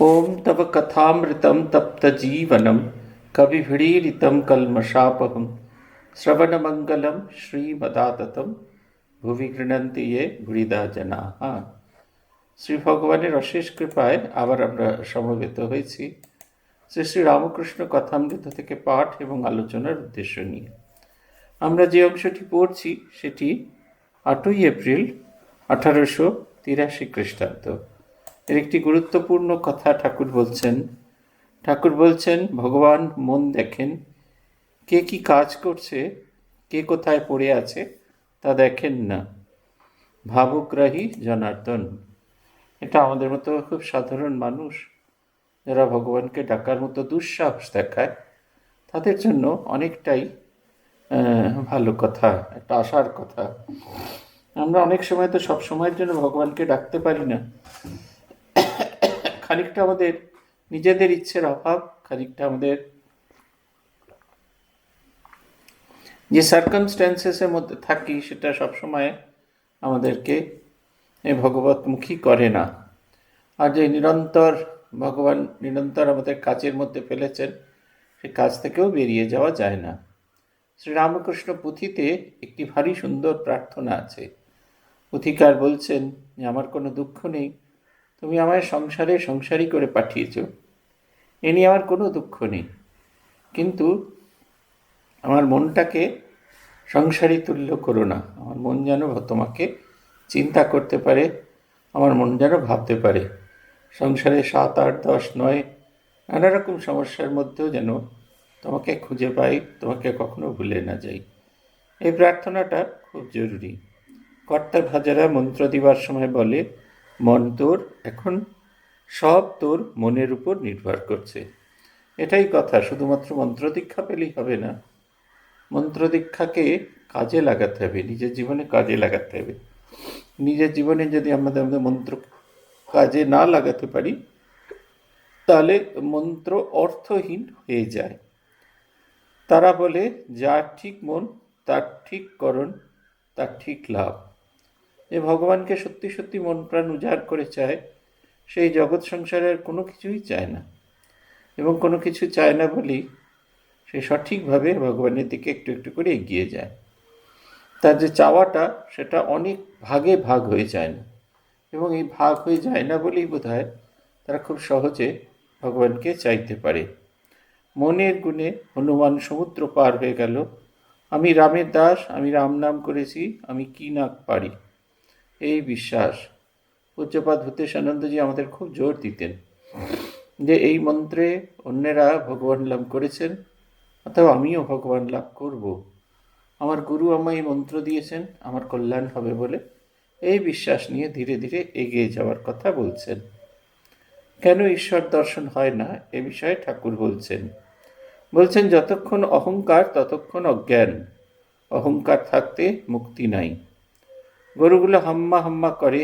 ॐ तव कथामृतं तप्तजीवनं कविभिरीडितं कल्मषापहं श्रवणमङ्गलं শ্রীমদাততম ভুবি গৃণন্তি ये ভূরিদা জনাঃ। শ্রী ভগবানের অশেষ কৃপায় আবার আমরা সমবেত হয়েছি শ্রী শ্রী রামকৃষ্ণ কথামৃত থেকে পাঠ এবং আলোচনার উদ্দেশ্য নিয়ে। আমরা যে অংশটি পড়ছি সেটি 8ই এপ্রিল 1883 খ্রিস্টাব্দ। এর একটি গুরুত্বপূর্ণ কথা ঠাকুর বলছেন ভগবান মন দেখেন, কে কি কাজ করছে, কে কোথায় পড়ে আছে তা দেখেন না। ভাবুগ্রাহী জনার্দন। এটা আমাদের মতো খুব সাধারণ মানুষ যারা ভগবানকে ডাকার মতো দুঃসাহস দেখায়, তাদের জন্য অনেকটাই ভালো কথা, একটা আশার কথা। আমরা অনেক সময় তো সব সময়ের জন্য ভগবানকে ডাকতে পারি না। খানিকটা আমাদের নিজেদের ইচ্ছের অভাব, খানিকটা আমাদের যে সার্কামস্ট্যান্সেসের মধ্যে থাকি সেটা সবসময় আমাদেরকে ভগবতমুখী করে না। আর যে ভগবান নিরন্তর আমাদের কাজের মধ্যে ফেলেছেন, সে কাজ থেকেও বেরিয়ে যাওয়া যায় না। শ্রীরামকৃষ্ণ পুঁথিতে একটি ভারী সুন্দর প্রার্থনা আছে। পুঁথিকার বলছেন যে আমার কোনো দুঃখ নেই, তুমি আমায় সংসারী করে পাঠিয়েছ, এ নিয়ে আমার কোনো দুঃখ নেই, কিন্তু আমার মনটাকে সংসারী তুল্য করো না। আমার মন যেন তোমাকে চিন্তা করতে পারে, আমার মন যেন ভাবতে পারে। সংসারে 7, 8, 10, 9 নানা রকম সমস্যার মধ্যেও যেন তোমাকে খুঁজে পাই, তোমাকে কখনো ভুলে না যাই। এই প্রার্থনাটা খুব জরুরি। কর্তার ভাজারা মন্ত্র দিবার সময় বলে, মন তোর এখন সব তোর মনের উপর নির্ভর করছে। এটাই কথা। শুধুমাত্র মন্ত্র দীক্ষা পেলেই হবে না, মন্ত্র দীক্ষাকে কাজে লাগাতে হবে, নিজের জীবনে কাজে লাগাতে হবে। নিজের জীবনে যদি আমাদের মন্ত্র কাজে না লাগাতে পারি তাহলে মন্ত্র অর্থহীন হয়ে যায়। তারা বলে, যার ঠিক মন তার ঠিক করণ, তার ঠিক লাভ। যে ভগবানকে সত্যি সত্যি মন প্রাণ উজাড় করে চায়, সেই জগৎ সংসারের কোনো কিছুই চায় না, এবং কোনো কিছু চায় না বলেই সে সঠিকভাবে ভগবানের দিকে একটু একটু করে এগিয়ে যায়। তার যে চাওয়াটা সেটা অনেক ভাগে ভাগ হয়ে যায় না, এবং এই ভাগ হয়ে যায় না বলেই বোধহয় তারা খুব সহজে ভগবানকে চাইতে পারে। মনের গুণে হনুমান সমুদ্র পার হয়ে গেল। আমি রামের দাস, আমি রাম নাম করেছি, আমি কি না পারি, এই বিশ্বাস। পূজ্যপাদ ভূতেশানন্দজি আমাদের খুব জোর দিতেন যে এই মন্ত্রে অন্যেরা ভগবান লাভ করেছেন, অথবা আমিও ভগবান লাভ করব। আমার গুরু আমায় এই মন্ত্র দিয়েছেন, আমার কল্যাণ হবে বলে এই বিশ্বাস নিয়ে ধীরে ধীরে এগিয়ে যাওয়ার কথা বলছেন। কেন ঈশ্বর দর্শন হয় না এ বিষয়ে ঠাকুর বলছেন যতক্ষণ অহংকার ততক্ষণ অজ্ঞান। অহংকার থাকতে মুক্তি নাই। গরুগুলো হাম্মা হাম্মা করে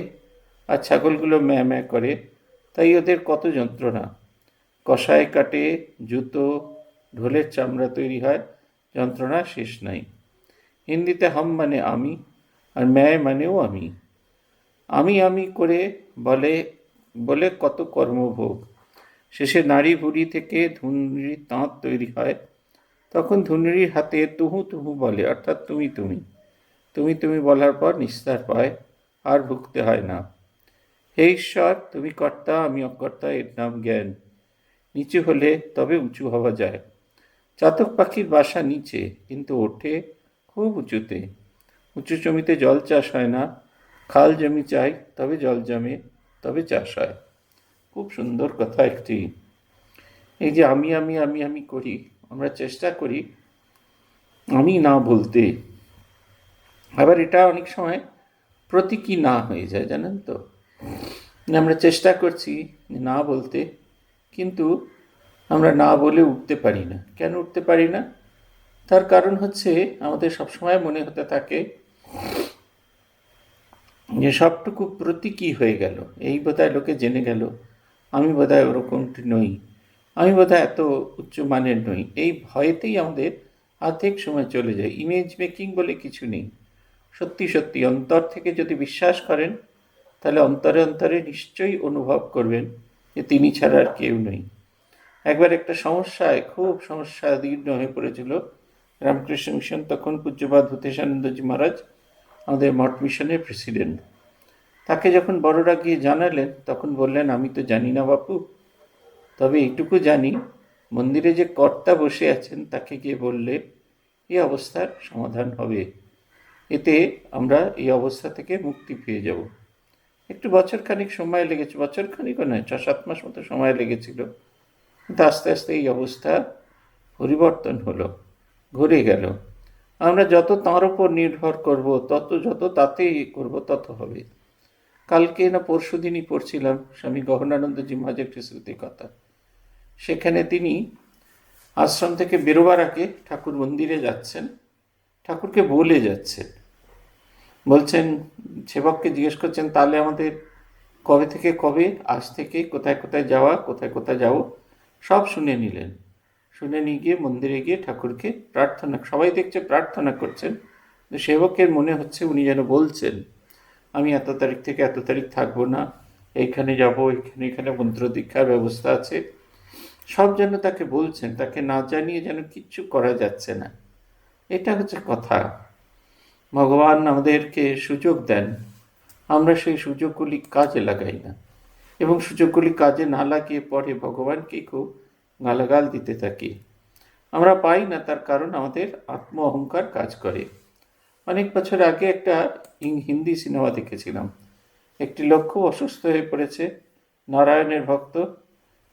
আর ছাগলগুলো ম্যাঁ ম্যাঁ করে, তাই ওদের কত যন্ত্রণা। কষায় কাটে, জুতো, ঢোলের চামড়া তৈরি হয়, যন্ত্রণা শেষ নাই। হিন্দিতে হাম মানে আমি, আর ম্যায় মানেও আমি। আমি করে বলে কত কর্মভোগ। শেষে নাড়ি ভুড়ি থেকে ধুনরির তাঁত তৈরি হয়, তখন ধুনরির হাতে তুহু তুহু বলে, অর্থাৎ তুমি বলার পর নিস্তার পায়, আর ভুগতে হয় না। হে ঈশ্বর, তুমি কর্তা, আমি অকর্তা, এর নাম জ্ঞান। নিচু হলে তবে উঁচু হওয়া যায়। চাতক পাখির বাসা নিচে, কিন্তু ওঠে খুব উঁচুতে। উঁচু জমিতে জল চাষ হয় না, খাল জমি চাই, তবে জল জমে, তবে চাষ হয়। খুব সুন্দর কথা একটি। এই যে আমি করি, আমরা চেষ্টা করি আমি না বলতে, আবার এটা অনেক সময় প্রতীকী না হয়ে যায়, জানেন তো। আমরা চেষ্টা করছি না বলতে, কিন্তু আমরা না বলে উঠতে পারি না। কেন উঠতে পারি না? তার কারণ হচ্ছে আমাদের সবসময় মনে হতে থাকে যে সবটুকু প্রতীকী হয়ে গেল, এই বোধহয় লোকে জেনে গেল আমি বোধহয় ওরকমটি নই, আমি বোধহয় এত উচ্চ মানের নই। এই ভয়েতেই আমাদের অর্ধেক সময় চলে যায়। ইমেজ মেকিং বলে কিছু নেই। সত্যি সত্যি অন্তর থেকে যদি বিশ্বাস করেন, তাহলে অন্তরে অন্তরে নিশ্চয়ই অনুভব করবেন যে তিনি ছাড়া আর কেউ নেই। একবার একটা সমস্যায়, খুব সমস্যা দীর্ঘ হয়ে পড়েছিল রামকৃষ্ণ মিশন, তখন পূজ্যপাদ ভূতেশানন্দজি মহারাজ আমাদের মঠ মিশনের প্রেসিডেন্ট। তাকে যখন বড়রা গিয়ে জানালেন, তখন বললেন, আমি তো জানি না বাপু, তবে এইটুকু জানি মন্দিরে যে কর্তা বসে আছেন তাকে গিয়ে বললে এই অবস্থার সমাধান হবে, এতে আমরা এই অবস্থা থেকে মুক্তি পেয়ে যাব। একটু বছরখানিক সময় লেগেছে, বছরখানিকও নয়, 6-7 মাস মতো সময় লেগেছিল, কিন্তু আস্তে আস্তে এই অবস্থা পরিবর্তন হলো, ঘুরে গেল। আমরা যত তাঁর উপর নির্ভর করব, যত তাতেই করব, তত হবে। কালকে না পরশু দিনই পড়ছিলাম স্বামী গহনানন্দজি মহারাজের একটি স্মৃতি কথা। সেখানে তিনি আশ্রম থেকে বেরোবার আগে ঠাকুর মন্দিরে যাচ্ছেন, ঠাকুরকে বলে যাচ্ছেন, বলছেন, সেবককে জিজ্ঞেস করছেন, তাহলে আমাদের কবে থেকে কবে, আজ থেকে কোথায় কোথায় যাওয়া, কোথায় কোথায় যাবো, সব শুনে নিলেন। শুনে নিয়ে গিয়ে মন্দিরে গিয়ে ঠাকুরকে প্রার্থনা, সবাই দেখছে প্রার্থনা করছেন, সেবকের মনে হচ্ছে উনি যেন বলছেন, আমি এত তারিখ থেকে এত তারিখ থাকবো না, এইখানে যাবো, এখানে মন্ত্র দীক্ষার ব্যবস্থা আছে, সব যেন তাকে বলছেন, তাকে না জানিয়ে যেন কিচ্ছু করা যাচ্ছে না। এটা হচ্ছে কথা। ভগবান আমাদেরকে সুযোগ দেন, আমরা সেই সুযোগগুলি কাজে লাগাই না, এবং সুযোগগুলি কাজে না লাগিয়ে পরে ভগবানকে খুব গালাগাল দিতে থাকি। আমরা পাই না, তার কারণ আমাদের আত্ম অহংকার কাজ করে। অনেক বছর আগে একটা হিন্দি সিনেমা দেখেছিলাম। একটি লোক খুব অসুস্থ হয়ে পড়েছে, নারায়ণের ভক্ত,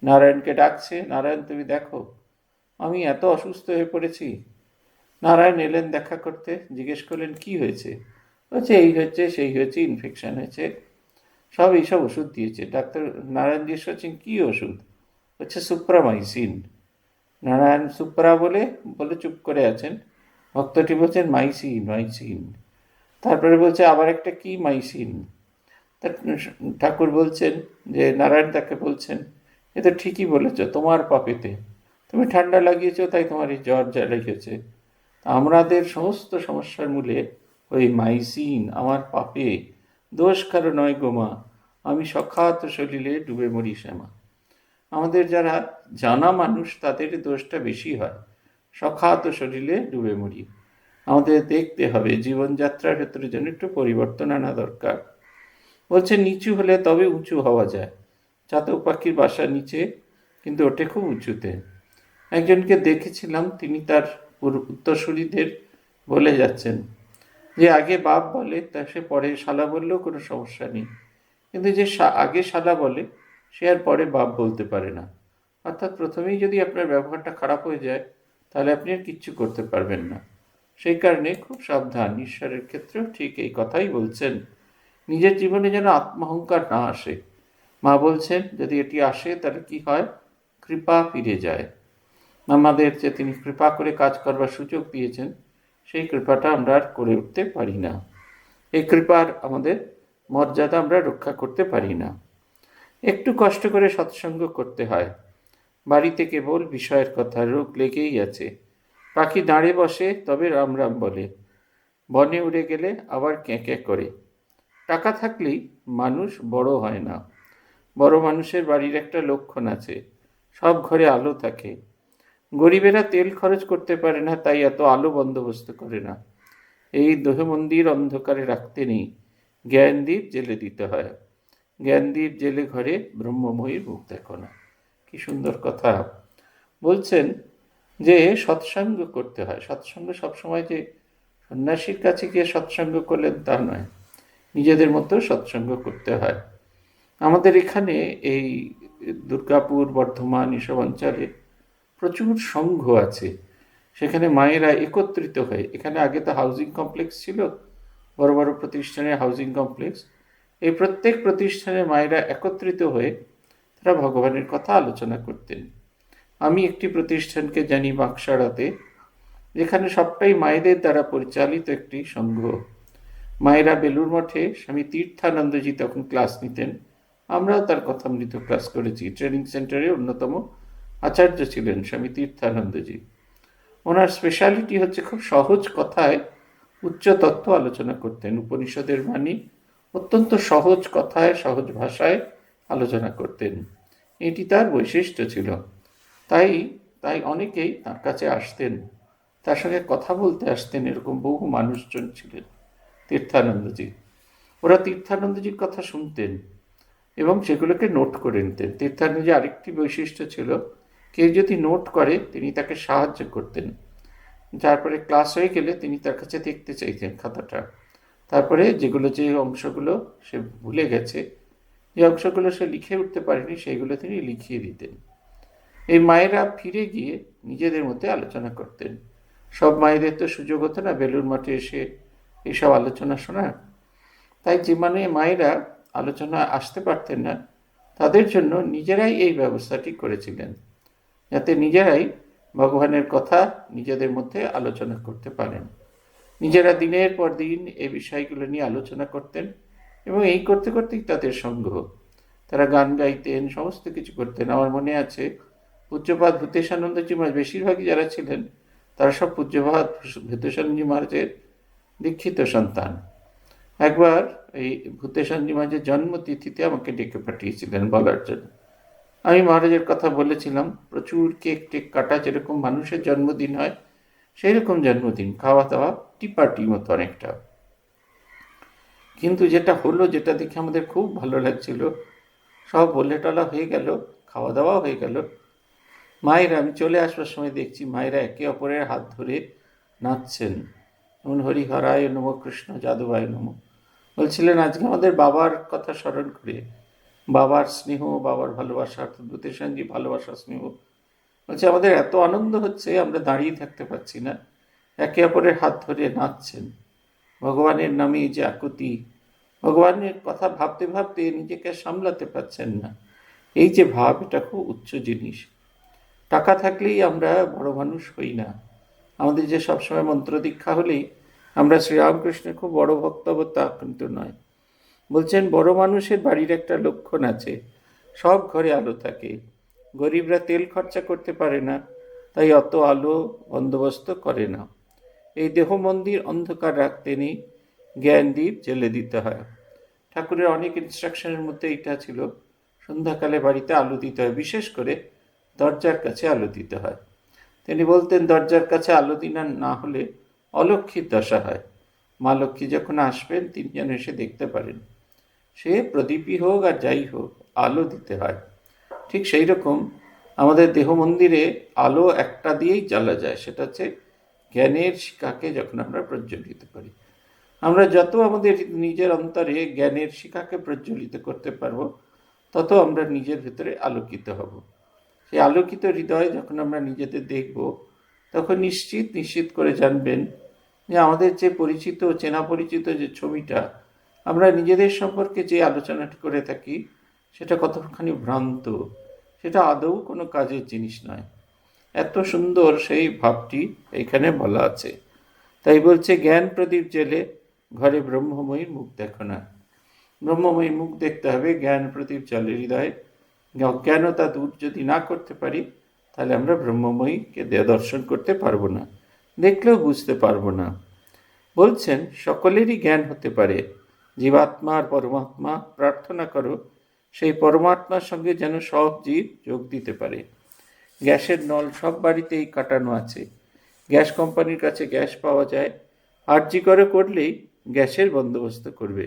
নারায়ণকে ডাকছে, নারায়ণ তুমি দেখো আমি এত অসুস্থ হয়ে পড়েছি। নারায়ণ এলেন দেখা করতে, জিজ্ঞেস করলেন কি হয়েছে, বলছে এই হয়েছে সেই হয়েছে, ইনফেকশন হয়েছে, সব এইসব ওষুধ দিয়েছে। ডাক্তার নারায়ণ জিজ্ঞেস করছেন কী ওষুধ, হচ্ছে সুপ্রামাইসিন। নারায়ণ সুপ্রা বলে বলে চুপ করে আছেন, ভক্তটি বলছেন মাইসিন মাইসিন, তারপরে বলছে আবার একটা কি মাইসিন। ঠাকুর বলছেন যে, নারায়ণ তাকে বলছেন, এ তো ঠিকই বলেছ, তোমার পাপেতে তুমি ঠান্ডা লাগিয়েছ, তাই তোমার এই জ্বর লেগেছে। আমাদের সমস্ত সমস্যার মূলে ওই মাইসিন, আমার পাপে, দোষ কারো নয় গোমা, আমি সখাত সলিলে ডুবে মরি শ্যামা। আমাদের যারা জানা মানুষ তাদের দোষটা বেশি হয়, সখাত শরীরে ডুবে মরি। আমাদের দেখতে হবে জীবনযাত্রার ক্ষেত্রে যেন একটু পরিবর্তন আনা দরকার। বলছে নিচু হলে তবে উঁচু হওয়া যায়, চাতক পাখির বাসা নিচে, কিন্তু ওঠে খুব উঁচুতে। একজনকে দেখেছিলাম, তিনি তার উত্তরসূরিদের বলে যাচ্ছেন যে আগে বাপ বলে, তা সে পরে শালা বললেও কোনো সমস্যা নেই, কিন্তু যে আগে শালা বলে সে আর পরে বাপ বলতে পারে না। অর্থাৎ প্রথমেই যদি আপনার ব্যবহারটা খারাপ হয়ে যায়, তাহলে আপনি আর কিচ্ছু করতে পারবেন না। সেই কারণে খুব সাবধান। ঈশ্বরের ক্ষেত্রেও ঠিক এই কথাই বলছেন, নিজের জীবনে যেন আত্মহংকার না আসে। মা বলছেন যদি এটি আসে তাহলে কি হয়, কৃপা ফিরে যায়। আমাদের যে তিনি কৃপা করে কাজ করবার সুযোগ দিয়েছেন, সেই কৃপাটা আমরা আর করে উঠতে পারি না। এই কৃপার আমাদের মর্যাদা আমরা রক্ষা করতে পারি না। একটু কষ্ট করে সৎসঙ্গ করতে হয়। বাড়িতে কেবল বিষয়ের কথা, রোগ লেগেই আছে। পাখি দাঁড়ে বসে তবে রাম রাম বলে, বনে উড়ে গেলে আবার ক্যাঁ ক্যাঁ করে। টাকা থাকলেই মানুষ বড় হয় না। বড় মানুষের বাড়ির একটা লক্ষণ আছে, সব ঘরে আলো থাকে। গরিবেরা তেল খরচ করতে পারে না, তাই এত আলো বন্দোবস্ত করে না। এই দেহ মন্দির অন্ধকারে রাখতে নেই, জ্ঞানদীপ জেলে দিতে হয়। জ্ঞানদীপ জেলে ঘরে ব্রহ্মময়ীর মুখ দেখো না। কি সুন্দর কথা বলছেন যে সৎসঙ্গ করতে হয়। সৎসঙ্গ সবসময় যে সন্ন্যাসীর কাছে গিয়ে সৎসঙ্গ করলেন তা নয়, নিজেদের মতো সৎসঙ্গ করতে হয়। আমাদের এখানে এই দুর্গাপুর, বর্ধমান এসব অঞ্চলে প্রচুর সংঘ আছে। সেখানে মায়েরা একত্রিত হয়ে, এখানে আগে তো হাউজিং কমপ্লেক্স ছিল, বড় বড় প্রতিষ্ঠানের হাউজিং কমপ্লেক্স, এই প্রত্যেক প্রতিষ্ঠানে মায়েরা একত্রিত হয়ে তারা ভগবানের কথা আলোচনা করতেন। আমি একটি প্রতিষ্ঠানকে জানি বাক্সাড়াতে, যেখানে সবটাই মায়েদের দ্বারা পরিচালিত একটি সংঘ। মায়েরা বেলুর মঠে স্বামী তীর্থানন্দজি তখন ক্লাস নিতেন, আমরাও তার কথামৃত ক্লাস করেছি। ট্রেনিং সেন্টারে অন্যতম আচার্য ছিলেন স্বামী তীর্থানন্দজি। ওনার স্পেশালিটি হচ্ছে খুব সহজ কথায় উচ্চ তত্ত্ব আলোচনা করতেন। উপনিষদের বাণী অত্যন্ত সহজ কথায়, সহজ ভাষায় আলোচনা করতেন। এটি তার বৈশিষ্ট্য ছিল। তাই তাই অনেকেই তার কাছে আসতেন, তার সঙ্গে কথা বলতে আসতেন। এরকম বহু মানুষজন ছিলেন তীর্থানন্দজি। ওরা তীর্থানন্দজির কথা শুনতেন এবং সেগুলোকে নোট করে নিতেন। তীর্থানন্দজি আরেকটি বৈশিষ্ট্য ছিল, কেউ যদি নোট করে তিনি তাকে সাহায্য করতেন। তারপরে ক্লাস হয়ে গেলে তিনি তার কাছে দেখতে চাইতেন খাতাটা। তারপরে যে অংশগুলো সে ভুলে গেছে, যে অংশগুলো সে লিখে উঠতে পারেনি, সেইগুলো তিনি লিখিয়ে দিতেন। এই মায়েরা ফিরে গিয়ে নিজেদের মধ্যে আলোচনা করতেন। সব মায়েদের তো সুযোগ হতো না বেলুড় মঠে এসে এইসব আলোচনা শোনার। তাই যে মায়েরা আলোচনা আসতে পারতেন না, তাদের জন্য নিজেরাই এই ব্যবস্থাটি করেছিলেন, যাতে নিজেরাই ভগবানের কথা নিজেদের মধ্যে আলোচনা করতে পারেন। নিজেরা দিনের পর দিন এই বিষয়গুলো নিয়ে আলোচনা করতেন এবং এই করতে করতেই তাদের সঙ্গ। তারা গান গাইতেন, সমস্ত কিছু করতেন। আমার মনে আছে পূজ্যপাদ ভূতেশানন্দজি মহারাজ, বেশিরভাগই যারা ছিলেন তারা সব পূজ্যপাদ ভূতেশানন্দজি মহারাজের দীক্ষিত সন্তান। একবার এই ভূতেশানন্দজি মহারাজের জন্মতিথিতে আমাকে ডেকে পাঠিয়েছিলেন বলার জন্য। আমি মহারাজের কথা বলেছিলাম, প্রচুর কেক টেক কাটা, যেরকম মানুষের জন্মদিন হয় সেই রকম জন্মদিন, খাওয়া দাওয়া টিপার্টি মতো অনেকটা। কিন্তু যেটা হলো, যেটা দেখে আমাদের খুব ভালো লাগছিল, সব বলে টলা হয়ে গেল, খাওয়া দাওয়া হয়ে গেল, মায়েরা, আমি চলে আসবার সময় দেখছি মায়েরা একে অপরের হাত ধরে নাচছেন, যেমন হরি হরায় নম, কৃষ্ণ যাদবায় নম বলছিলেন। আজকে আমাদের বাবার কথা স্মরণ করে, বাবার স্নেহ, বাবার ভালোবাসা, অর্থাৎ ভূতেশানজি ভালোবাসা স্নেহ, বলছে আমাদের এত আনন্দ হচ্ছে আমরা দাঁড়িয়ে থাকতে পারছি না, একে অপরের হাত ধরে নাচছেন। ভগবানের নামে যে আকুতি, ভগবানের কথা ভাবতে ভাবতে নিজেকে সামলাতে পারছেন না, এই যে ভাব, এটা খুব উচ্চ জিনিস। টাকা থাকলেই আমরা বড় মানুষ হই না। আমাদের যে সবসময় মন্ত্র দীক্ষা হলেই আমরা শ্রীরামকৃষ্ণের খুব বড় ভক্ত হব, তা কিন্তু নয়। বলছেন বড় মানুষের বাড়ির একটা লক্ষণ আছে, সব ঘরে আলো থাকে। গরিবরা তেল খরচা করতে পারে না, তাই অত আলো বন্দোবস্ত করে না। এই দেহ মন্দির অন্ধকার রাখতে নেই, জ্ঞান দ্বীপ জ্বেলে দিতে হয়। ঠাকুরের অনেক ইনস্ট্রাকশনের মধ্যে এটা ছিল, সন্ধ্যাকালে বাড়িতে আলো দিতে হয়, বিশেষ করে দরজার কাছে আলো দিতে হয়। তিনি বলতেন দরজার কাছে আলো দিন না হলে অলক্ষীর দশা হয়। মা লক্ষ্মী যখন আসবেন তিনি যেন এসে দেখতে পারেন। সে প্রদীপই হোক আর যাই হোক, আলো দিতে হয়। ঠিক সেই রকম আমাদের দেহ মন্দিরে আলো একটা দিয়েই জ্বালা যায়, সেটা হচ্ছে জ্ঞানের শিখাকে যখন আমরা প্রজ্বলিত করি। আমরা যত আমাদের নিজের অন্তরে জ্ঞানের শিখাকে প্রজ্বলিত করতে পারব, তত আমরা নিজের ভিতরে আলোকিত হব। সেই আলোকিত হৃদয় যখন আমরা নিজেদের দেখব, তখন নিশ্চিত করে জানবেন যে আমাদের যে পরিচিত, চেনা পরিচিত যে ছবিটা আমরা নিজেদের সম্পর্কে যে আলোচনাটি করে থাকি, সেটা কতখানি ভ্রান্ত, সেটা আদৌ কোনো কাজের জিনিস নয়। এত সুন্দর সেই ভাবটি এখানে বলা আছে। তাই বলছে জ্ঞান প্রদীপ জেলে ঘরে ব্রহ্মময়ীর মুখ দেখো না। ব্রহ্মময়ীর মুখ দেখতে হবে, জ্ঞান প্রদীপ জলে হৃদয়ে। অজ্ঞানতা দূর যদি না করতে পারি, তাহলে আমরা ব্রহ্মময়ীকে দর্শন করতে পারবো না, দেখলেও বুঝতে পারবো না। বলছেন সকলেরই জ্ঞান হতে পারে, জীবাত্মা আর পরমাত্মা প্রার্থনা করো সেই পরমাত্মার সঙ্গে যেন সব জীব যোগ দিতে পারে। গ্যাসের নল সব বাড়িতেই কাটানো আছে, গ্যাস কোম্পানির কাছে গ্যাস পাওয়া যায়, আর্জি করলেই গ্যাসের বন্দোবস্ত করবে,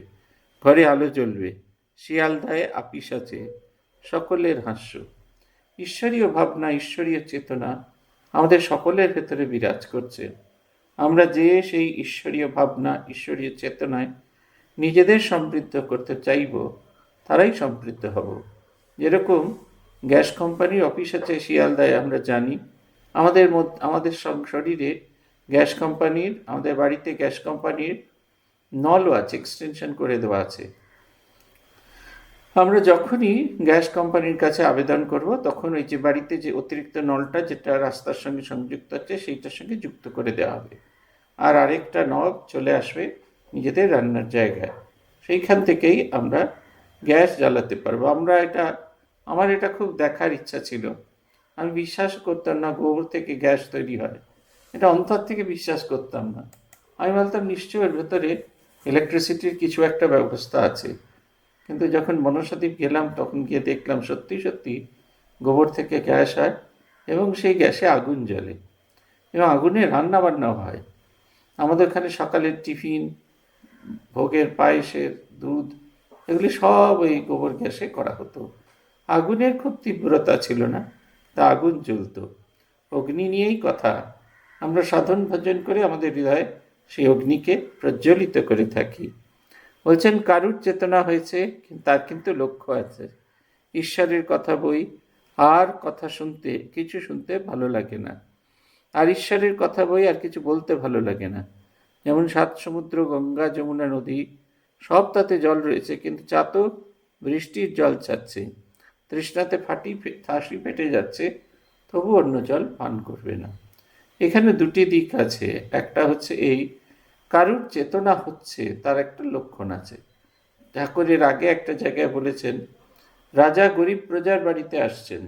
ঘরে আলো জ্বলবে, শিয়ালদায় আপিস আছে, সকলের হাস্য। ঈশ্বরীয় ভাবনা, ঈশ্বরীয় চেতনা আমাদের সকলের ভেতরে বিরাজ করছে। আমরা যে সেই ঈশ্বরীয় ভাবনা, ঈশ্বরীয় চেতনায় নিজেদের সমৃদ্ধ করতে চাইব, তারাই সমৃদ্ধ হব। যেরকম গ্যাস কোম্পানির অফিস আছে শিয়ালদায়, আমরা জানি আমাদের শরীরে গ্যাস কোম্পানির, আমাদের বাড়িতে গ্যাস কোম্পানির নলও আছে, এক্সটেনশন করে দেওয়া আছে। আমরা যখনই গ্যাস কোম্পানির কাছে আবেদন করব, তখন ওই যে বাড়িতে যে অতিরিক্ত নলটা যেটা রাস্তার সঙ্গে সংযুক্ত আছে, সেইটার সঙ্গে যুক্ত করে দেওয়া হবে, আর আরেকটা নব চলে আসবে নিজেদের রান্নার জায়গায়। সেইখান থেকেই আমরা গ্যাস জ্বালাতে পারবো। আমার এটা খুব দেখার ইচ্ছা ছিল। আমি বিশ্বাস করতাম না গোবর থেকে গ্যাস তৈরি হয়, এটা অন্তর থেকে বিশ্বাস করতাম না। আমি বলতাম নিশ্চয়ই এর ভেতরে ইলেকট্রিসিটির কিছু একটা ব্যবস্থা আছে। কিন্তু যখন মনসাদ্বীপ গেলাম, তখন গিয়ে দেখলাম সত্যি গোবর থেকে গ্যাস হয় এবং সেই গ্যাসে আগুন জ্বলে এবং আগুনে রান্না বান্নাও হয়। আমাদের ওখানে সকালের টিফিন, ভোগের পায়েসের দুধ, এগুলি সব ওই গোবর গ্যাসে করা হতো। আগুনের খুব তীব্রতা ছিল না, তা আগুন জ্বলত। অগ্নি নিয়েই কথা। আমরা সাধন ভজন করে আমাদের হৃদয়ে সেই অগ্নিকে প্রজ্বলিত করে থাকি। বলছেন কারুর চেতনা হয়েছে, তার কিন্তু লক্ষ্য আছে। ঈশ্বরের কথা বই আর কথা শুনতে কিছু শুনতে ভালো লাগে না, আর ঈশ্বরের কথা বই আর কিছু বলতে ভালো লাগে না। যেমন সাত সমুদ্র, গঙ্গা, যমুনা নদী সব তাতে জল রয়েছে, কিন্তু চাতক বৃষ্টির জল চাচ্ছে। তৃষ্ণাতে ফাঁসি ফেটে যাচ্ছে, তবু অন্য জল পান করবে না। এখানে দুটি দিক আছে। একটা হচ্ছে এই কারুর চেতনা হচ্ছে, তার একটা লক্ষণ আছে। ঠাকুরের আগে একটা জায়গায় বলেছেন, রাজা গরিব প্রজার বাড়িতে আসছেন।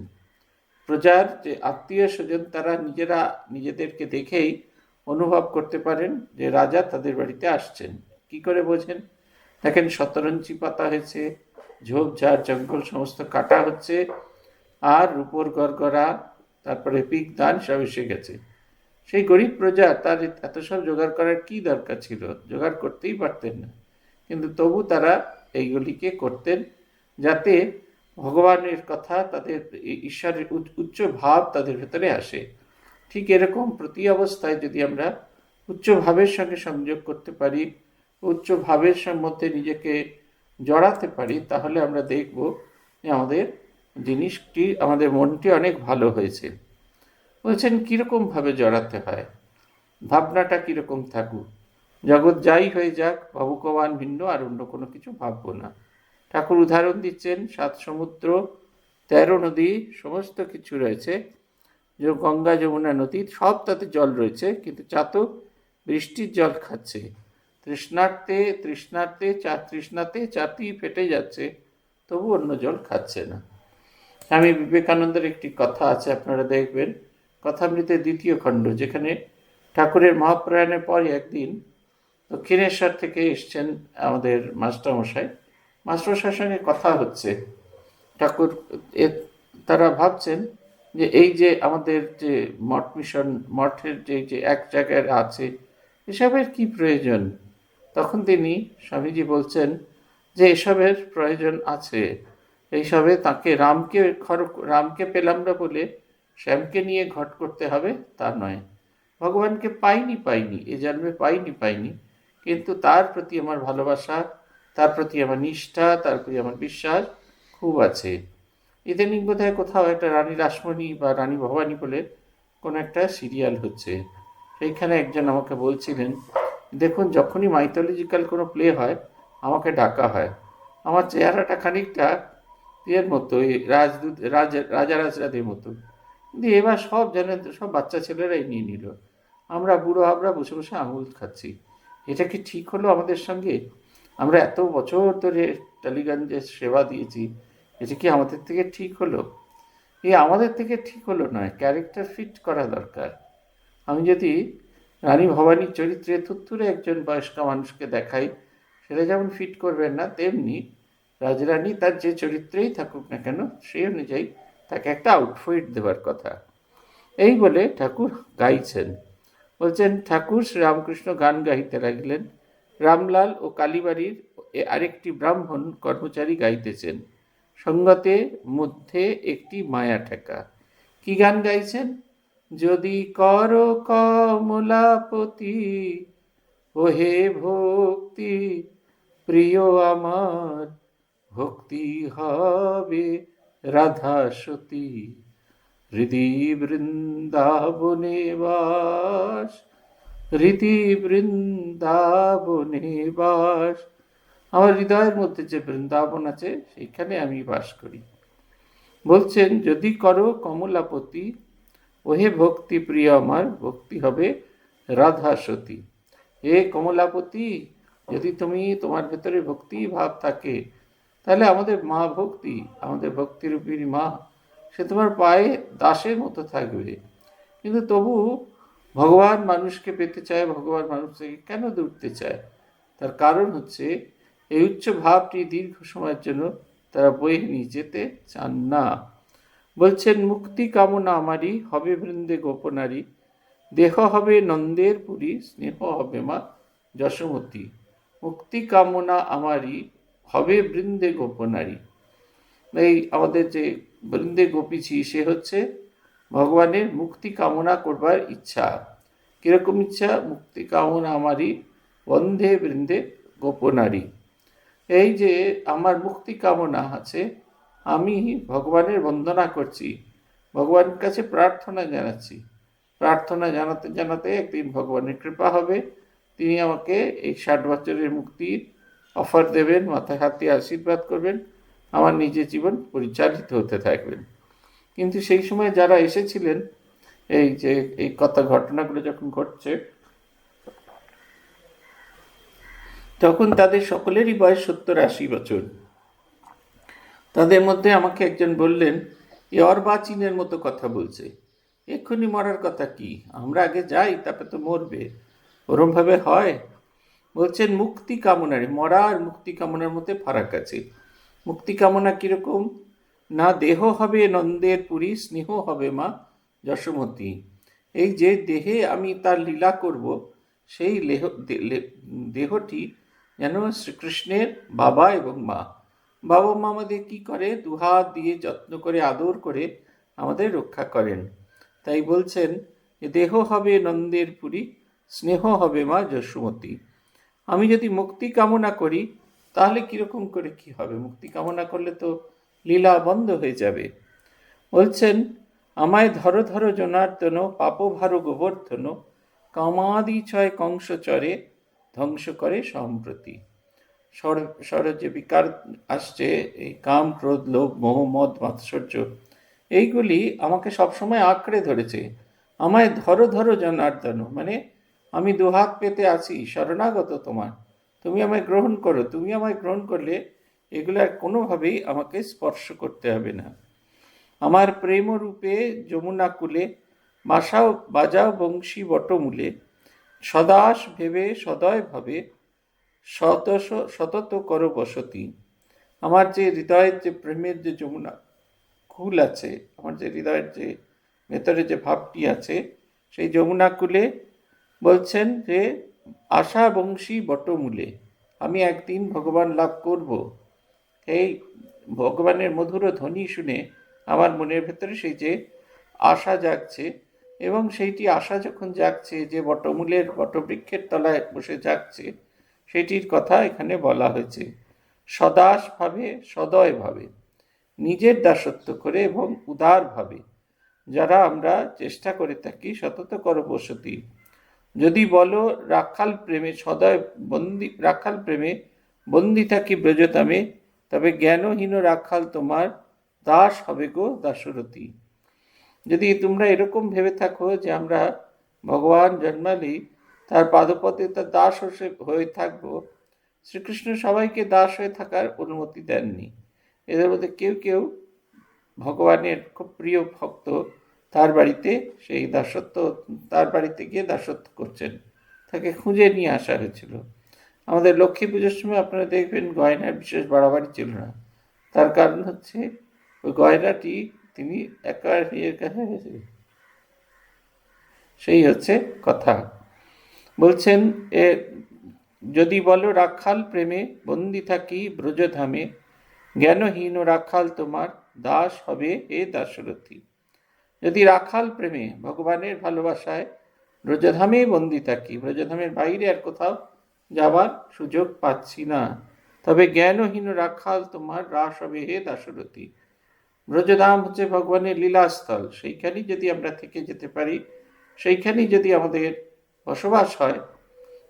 প্রজার যে আত্মীয় স্বজন তারা নিজেরা নিজেদেরকে দেখেই অনুভব করতে পারেন যে রাজা তাদের বাড়িতে আসছেন। কি করে বোঝেন? দেখেন শতরঞ্চি পাতা হয়েছে, ঝোপঝাড় জঙ্গল সমস্ত কাটা হচ্ছে, আর রূপোর গড়গড়া, তারপরে পিক দান সব এসে গেছে। সেই গরিব প্রজা তার এত সব জোগাড় করার কি দরকার ছিল? জোগাড় করতেই পারতেন না, কিন্তু তবু তারা এইগুলিকে করতেন যাতে ভগবানের কথা, তাদের ঈশ্বরের উচ্চ ভাব তাদের ভেতরে আসে। ঠিক এরকম প্রতি অবস্থায় যদি আমরা উচ্চ ভাবের সঙ্গে সংযোগ করতে পারি, উচ্চ ভাবের মধ্যে নিজেকে জড়াতে পারি, তাহলে আমরা দেখব যে আমাদের জিনিসটি, আমাদের মনটি অনেক ভালো হয়েছে। বলছেন কীরকমভাবে জড়াতে হয়, ভাবনাটা কীরকম থাকুক। জগৎ যাই হয়ে যাক, ভগবান ভিন্ন আর অন্য কোনো কিছু ভাববো না। ঠাকুর উদাহরণ দিচ্ছেন, সাত সমুদ্র, 13 নদী, সমস্ত কিছু রয়েছে, যে গঙ্গা যমুনা নদী সব তাতে জল রয়েছে, কিন্তু চাতক বৃষ্টির জল খাচ্ছে। তৃষ্ণাতে চাতি ফেটে যাচ্ছে, তবু অন্য জল খাচ্ছে না। স্বামী বিবেকানন্দের একটি কথা আছে, আপনারা দেখবেন, কথামৃতের 2য় খণ্ড, যেখানে ঠাকুরের মহাপ্রয়াণের পরে একদিন দক্ষিণেশ্বর থেকে এসছেন আমাদের মাস্টারমশাইয়ের সঙ্গে কথা হচ্ছে। ঠাকুর তারা ভাবছেন যে এই যে আমাদের যে মঠ মিশন, মঠের যে এক জায়গায় আছে, এসবের কি প্রয়োজন? তখন তিনি স্বামীজি বলছেন যে এসবের প্রয়োজন আছে। এইসবে তাকে রামকে পেলাম না বলে শ্যামকে নিয়ে ঘট করতে হবে তা নয়। ভগবানকে পাইনি এ জন্মে পাইনি, কিন্তু তার প্রতি আমার ভালোবাসা, তার প্রতি আমার নিষ্ঠা, তার প্রতি আমার বিশ্বাস খুব আছে। ইদানিং বোধহয় কোথাও একটা রানী রাসমণি বা রানী ভবানী বলে কোনো একটা সিরিয়াল হচ্ছে। সেইখানে একজন আমাকে বলছিলেন, দেখুন যখনই মাইথোলজিক্যাল কোনো প্লে হয় আমাকে ডাকা হয়। আমার চেহারাটা খানিকটা ইয়ের মতো, এই রাজারাজরাদের মতো, কিন্তু এবার সব সব বাচ্চা ছেলেরাই নিয়ে নিল। আমরা বুড়ো হাবরা বসে বসে আঙুল খাচ্ছি। এটা কি ঠিক হলো আমাদের সঙ্গে? আমরা এত বছর ধরে টালিগঞ্জে সেবা দিয়েছি, এটা কি আমাদের থেকে ঠিক হলো? আমাদের থেকে ঠিক হলো নয়, ক্যারেক্টার ফিট করা দরকার। আমি যদি রানী ভবানীর চরিত্রে থুত্তুরে একজন বয়স্ক মানুষকে দেখাই, সেটা যেমন ফিট করবেন না, তেমনি রাজরানী তার যে চরিত্রেই থাকুক না কেন, সেই অনুযায়ী তাকে একটা আউটফিট দেওয়ার কথা। এই বলে ঠাকুর গাইছেন। বলছেন, ঠাকুর শ্রীরামকৃষ্ণ গান গাইতে লাগলেন। রামলাল ও কালীবাড়ির আরেকটি ব্রাহ্মণ কর্মচারী গাইতেছেন। সঙ্গতে মধ্যে একটি মায়া ঠেকা। কি গান গাইছেন? যদি কর কমলাপতি, ওহে ভক্তি প্রিয় আমার, ভক্তি হবে রাধা সতী, হৃদি বৃন্দাবনে বাস, হৃদি বৃন্দাবনে বাস। আমার হৃদয়ের মধ্যে যে বৃন্দাবন আছে, সেইখানে আমি বাস করি। বলছেন, যদি করো কমলাপতি, ওহে ভক্তি প্রিয় আমার, ভক্তি হবে রাধা সতী। হে কমলাপতি, যদি তোমার ভেতরে ভক্তি ভাব থাকে, তাহলে আমাদের মা ভক্তি, আমাদের ভক্তিরূপিণী মা, সে তোমার পায়ে দাসের মতো থাকবে। কিন্তু তবু ভগবান মানুষকে পেতে চায়, ভগবান মানুষ থেকে কেন দূরতে চায়? তার কারণ হচ্ছে এই উচ্চ ভাবটি দীর্ঘ সময়ের জন্য তারা বয়ে নিয়ে যেতে চান না। বলছেন মুক্তি কামনা আমারই, হবে বৃন্দে গোপনারী, দেহ হবে নন্দের পুরী, স্নেহ হবে মা যশোমতী। মুক্তি কামনা আমারই, হবে বৃন্দে গোপনারী। এই আমাদের যে বৃন্দে গোপীছি, সে হচ্ছে ভগবানের মুক্তি কামনা করবার ইচ্ছা। কিরকম ইচ্ছা? মুক্তি কামনা আমারই, বন্ধে বৃন্দে গোপনারী। এই যে আমার মুক্তি কামনা আছে, আমি ভগবানের বন্দনা করছি, ভগবানের কাছে প্রার্থনা জানাচ্ছি। প্রার্থনা জানাতে জানাতে একদিন ভগবানের কৃপা হবে, তিনি আমাকে এই 60 বছরের মুক্তির অফার দেবেন, মাথায় হাত দিয়ে আশীর্বাদ করবেন, আমার নিজের জীবন পরিচালিত হতে থাকবেন। কিন্তু সেই সময় যারা এসেছিলেন, এই যে এই ঘটনাগুলো যখন ঘটছে, তখন তাদের সকলেরই বয়স 70-80 বছর। তাদের মধ্যে আমাকে একজন বললেন, এ অর্বাচীনের মতো কথা বলছে, এক্ষুনি মরার কথা কি, আমরা আগে যাই, তারপরে তো মরবে, ওরমভাবে হয়? বলছেন মুক্তি কামনারে, মরা আর মুক্তি কামনার মধ্যে ফারাক আছে। মুক্তি কামনা কিরকম না, দেহ হবে নন্দের পুরী, স্নেহ হবে মা যশোমতী। এই যে দেহে আমি তার লীলা করব, সেই দেহটি যেন শ্রীকৃষ্ণের বাবা এবং মা। বাবা মা আমাদের কি করে? দুহাত দিয়ে যত্ন করে আদর করে আমাদের রক্ষা করেন। তাই বলছেন যে দেহ হবে নন্দের পুরী, স্নেহ হবে মা যশোমতী। আমি যদি মুক্তি কামনা করি, তাহলে কিরকম করে কি হবে? মুক্তি কামনা করলে তো লীলা বন্ধ হয়ে যাবে। বলছেন আমায় ধরো ধরো জনার্দন, পাপভার গোবর্ধন, কামাদি ছয় কংসচরে, ধ্বংস করে সম্প্রতি। স্বর যে বিকার আসছে, এই কাম, ক্রোধ, লোভ, মোহ, মদ, মাৎসর্য, এইগুলি আমাকে সবসময় আঁকড়ে ধরেছে। আমায় ধরো ধরো জনার্দন, মানে আমি দুহাত পেতে আছি, শরণাগত তোমার, তুমি আমায় গ্রহণ করো। তুমি আমায় গ্রহণ করলে এগুলো আর কোনোভাবেই আমাকে স্পর্শ করতে হবে না। আমার প্রেমরূপে যমুনা কূলে, বাজাও বংশী বটমূলে, সদাস ভেবে সদয় ভাবে, সতত করো বসতি। আমার যে হৃদয়ের যে প্রেমের যে যমুনা কুল আছে, আমার যে হৃদয়ের যে ভেতরে যে ভাবটি আছে, সেই যমুনা কূলে বলছেন যে আশা বংশী বটমূলে, আমি একদিন ভগবান লাভ করব। এই ভগবানের মধুর ধ্বনি শুনে আমার মনের ভেতরে সেই যে আশা জাগছে, এবং সেইটি আশা যখন জাগছে, যে বটমূলের বটবৃক্ষের তলায় বসে জাগছে, সেটির কথা এখানে বলা হয়েছে। সদাস ভাবে সদয় ভাবে, নিজের দাসত্ব করে এবং উদার ভাবে যারা আমরা চেষ্টা করে থাকি সতত কর বসতি। যদি বলো রাখাল প্রেমে সদয় রাখাল প্রেমে বন্দি থাকি ব্রজতামে, তবে জ্ঞানহীন রাখাল তোমার দাস হবে গো দাশরথী। যদি তোমরা এরকম ভেবে থাকো যে আমরা ভগবান জন্মালেই তার পাদপথে তার দাস হয়ে থাকবো, শ্রীকৃষ্ণ সবাইকে দাস হয়ে থাকার অনুমতি দেননি। এদের মধ্যে কেউ কেউ ভগবানের খুব প্রিয় ভক্ত, তার বাড়িতে সেই দাসত্ব, তার বাড়িতে গিয়ে দাসত্ব করছেন, তাকে খুঁজে নিয়ে আসা হয়েছিল। আমাদের লক্ষ্মী পুজোর সময় আপনারা দেখবেন গয়নার বিশেষ বাড়াবাড়ি ছিল না। তার কারণ হচ্ছে ওই গয়নাটি তিনি একার নিজের কাছে, সেই হচ্ছে কথা। বলছেন যদি বলো রাখাল প্রেমে বন্দি থাকি ব্রজধামে, জ্ঞানহীন রাখাল তোমার দাস হবে হে দাশরথী। যদি রাখাল প্রেমে, ভগবানের ভালোবাসায় ব্রজধামে বন্দি থাকি, ব্রজধামের বাইরে আর কোথাও যাবার সুযোগ পাচ্ছি না, তবে জ্ঞানহীন রাখাল তোমার হ্রাস হবে হে দাশরথী। ব্রজধাম হচ্ছে ভগবানের লীলাস্থল, সেইখানেই যদি আমরা থেকে যেতে পারি, সেইখানেই যদি আমাদের বসবাস হয়,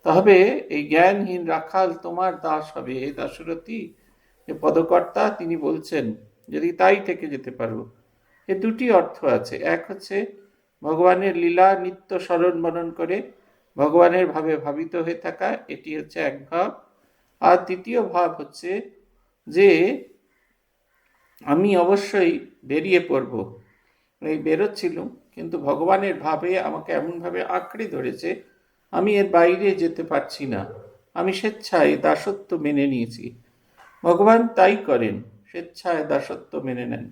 তবে এই জ্ঞানহীন রাখাল তোমার দাস হবে হে দাশরথী। যে পদকর্তা তিনি বলছেন যদি তাই থেকে যেতে পারো। এর দুটি অর্থ আছে। এক হচ্ছে ভগবানের লীলা নিত্য স্মরণ মনন করে ভগবানের ভাবে ভাবিত হয়ে থাকা, এটি হচ্ছে এক ভাব। আর দ্বিতীয় ভাব হচ্ছে যে আমি অবশ্যই বেরিয়ে পড়ব, এই বেরোচ্ছিলাম, কিন্তু ভগবানের ভাবে আমাকে এমনভাবে আঁকড়ে ধরেছে, আমি এর বাইরে যেতে পারছি না। আমি স্বেচ্ছায় দাসত্ব মেনে নিয়েছি। ভগবান তাই করেন, স্বেচ্ছায় দাসত্ব মেনে নেন।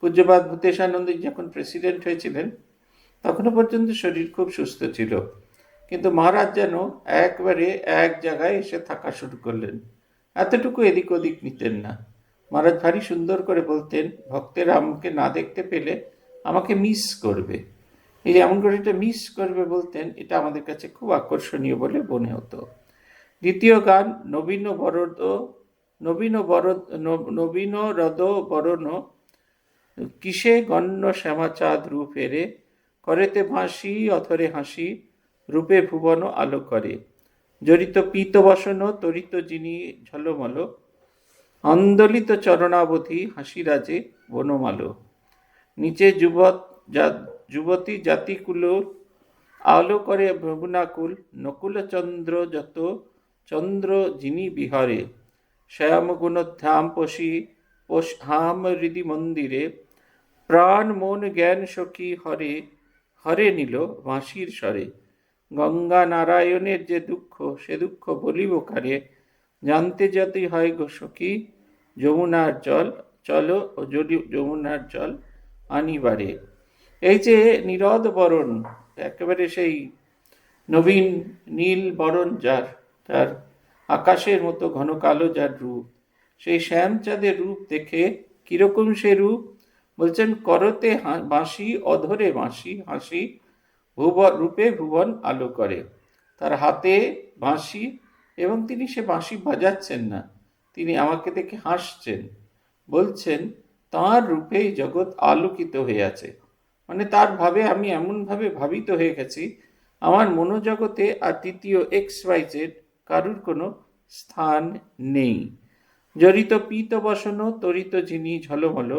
পূজ্যপাদ ভূতেশানন্দী যখন প্রেসিডেন্ট হয়েছিলেন তখনও পর্যন্ত শরীর খুব সুস্থ ছিল, কিন্তু মহারাজ যেন একবারে এক জায়গায় এসে থাকা শুরু করলেন, এতটুকু এদিক ওদিক নিতেন না। মহারাজ ভারী সুন্দর করে বলতেন, ভক্তেরা আমাকে না দেখতে পেলে আমাকে মিস করবে। এই যে এমন করে এটা মিস করবে বলতেন, এটা আমাদের কাছে খুব আকর্ষণীয় বলে মনে হতো। দ্বিতীয় গান নবীন রদ বরণ কিসে গণ্য শ্যামাচাঁদ রূপ এরে, করেতে ভাসি অথরে হাসি, রূপে ভুবন আলো করে। জড়িত পীত বসন তরিত যিনি ঝলমল, আন্দোলিত চরণাবধি হাসি রাজে বনমালো। নিচে যুবতী জাতিকুল, আলো করে ভ্রগুনাকুল, নকুল চন্দ্র যত চন্দ্র যিনি বিহরে, শ্যামগুণ ধ্যাম হাম হৃদি মন্দিরে, প্রাণ মন জ্ঞান সখী হরে, হরে নিল বাঁশির স্বরে। গঙ্গা নারায়ণের যে দুঃখ সে দুঃখ বলিব কারে, জানতে যতই হয় গো সখী, যমুনার জল চলো যমুনার জল আনিবারে। এই যে নীরদ বরণ, একেবারে সেই নবীন নীল বরণ যার, তার আকাশের মতো ঘন কালো যার রূপ, সেই শ্যামচাঁদের রূপ দেখে কিরকম সে রূপ বলছেন, করতে বাঁশি অধরে বাঁশি হাসি, রূপে ভুবন আলো করে। তার হাতে বাঁশি, এবং তিনি সে বাঁশি বাজাচ্ছেন না, তিনি আমাকে দেখে হাসছেন, বলছেন তাঁর রূপেই জগৎ আলোকিত হয়ে আছে। মানে তার ভাবে আমি এমনভাবে ভাবিত হয়ে গেছি, আমার মনোজগতে আর তৃতীয় XYZ কারুর কোনো স্থান নেই। জড়িত পীত বসন তরিত যিনি ঝলমল,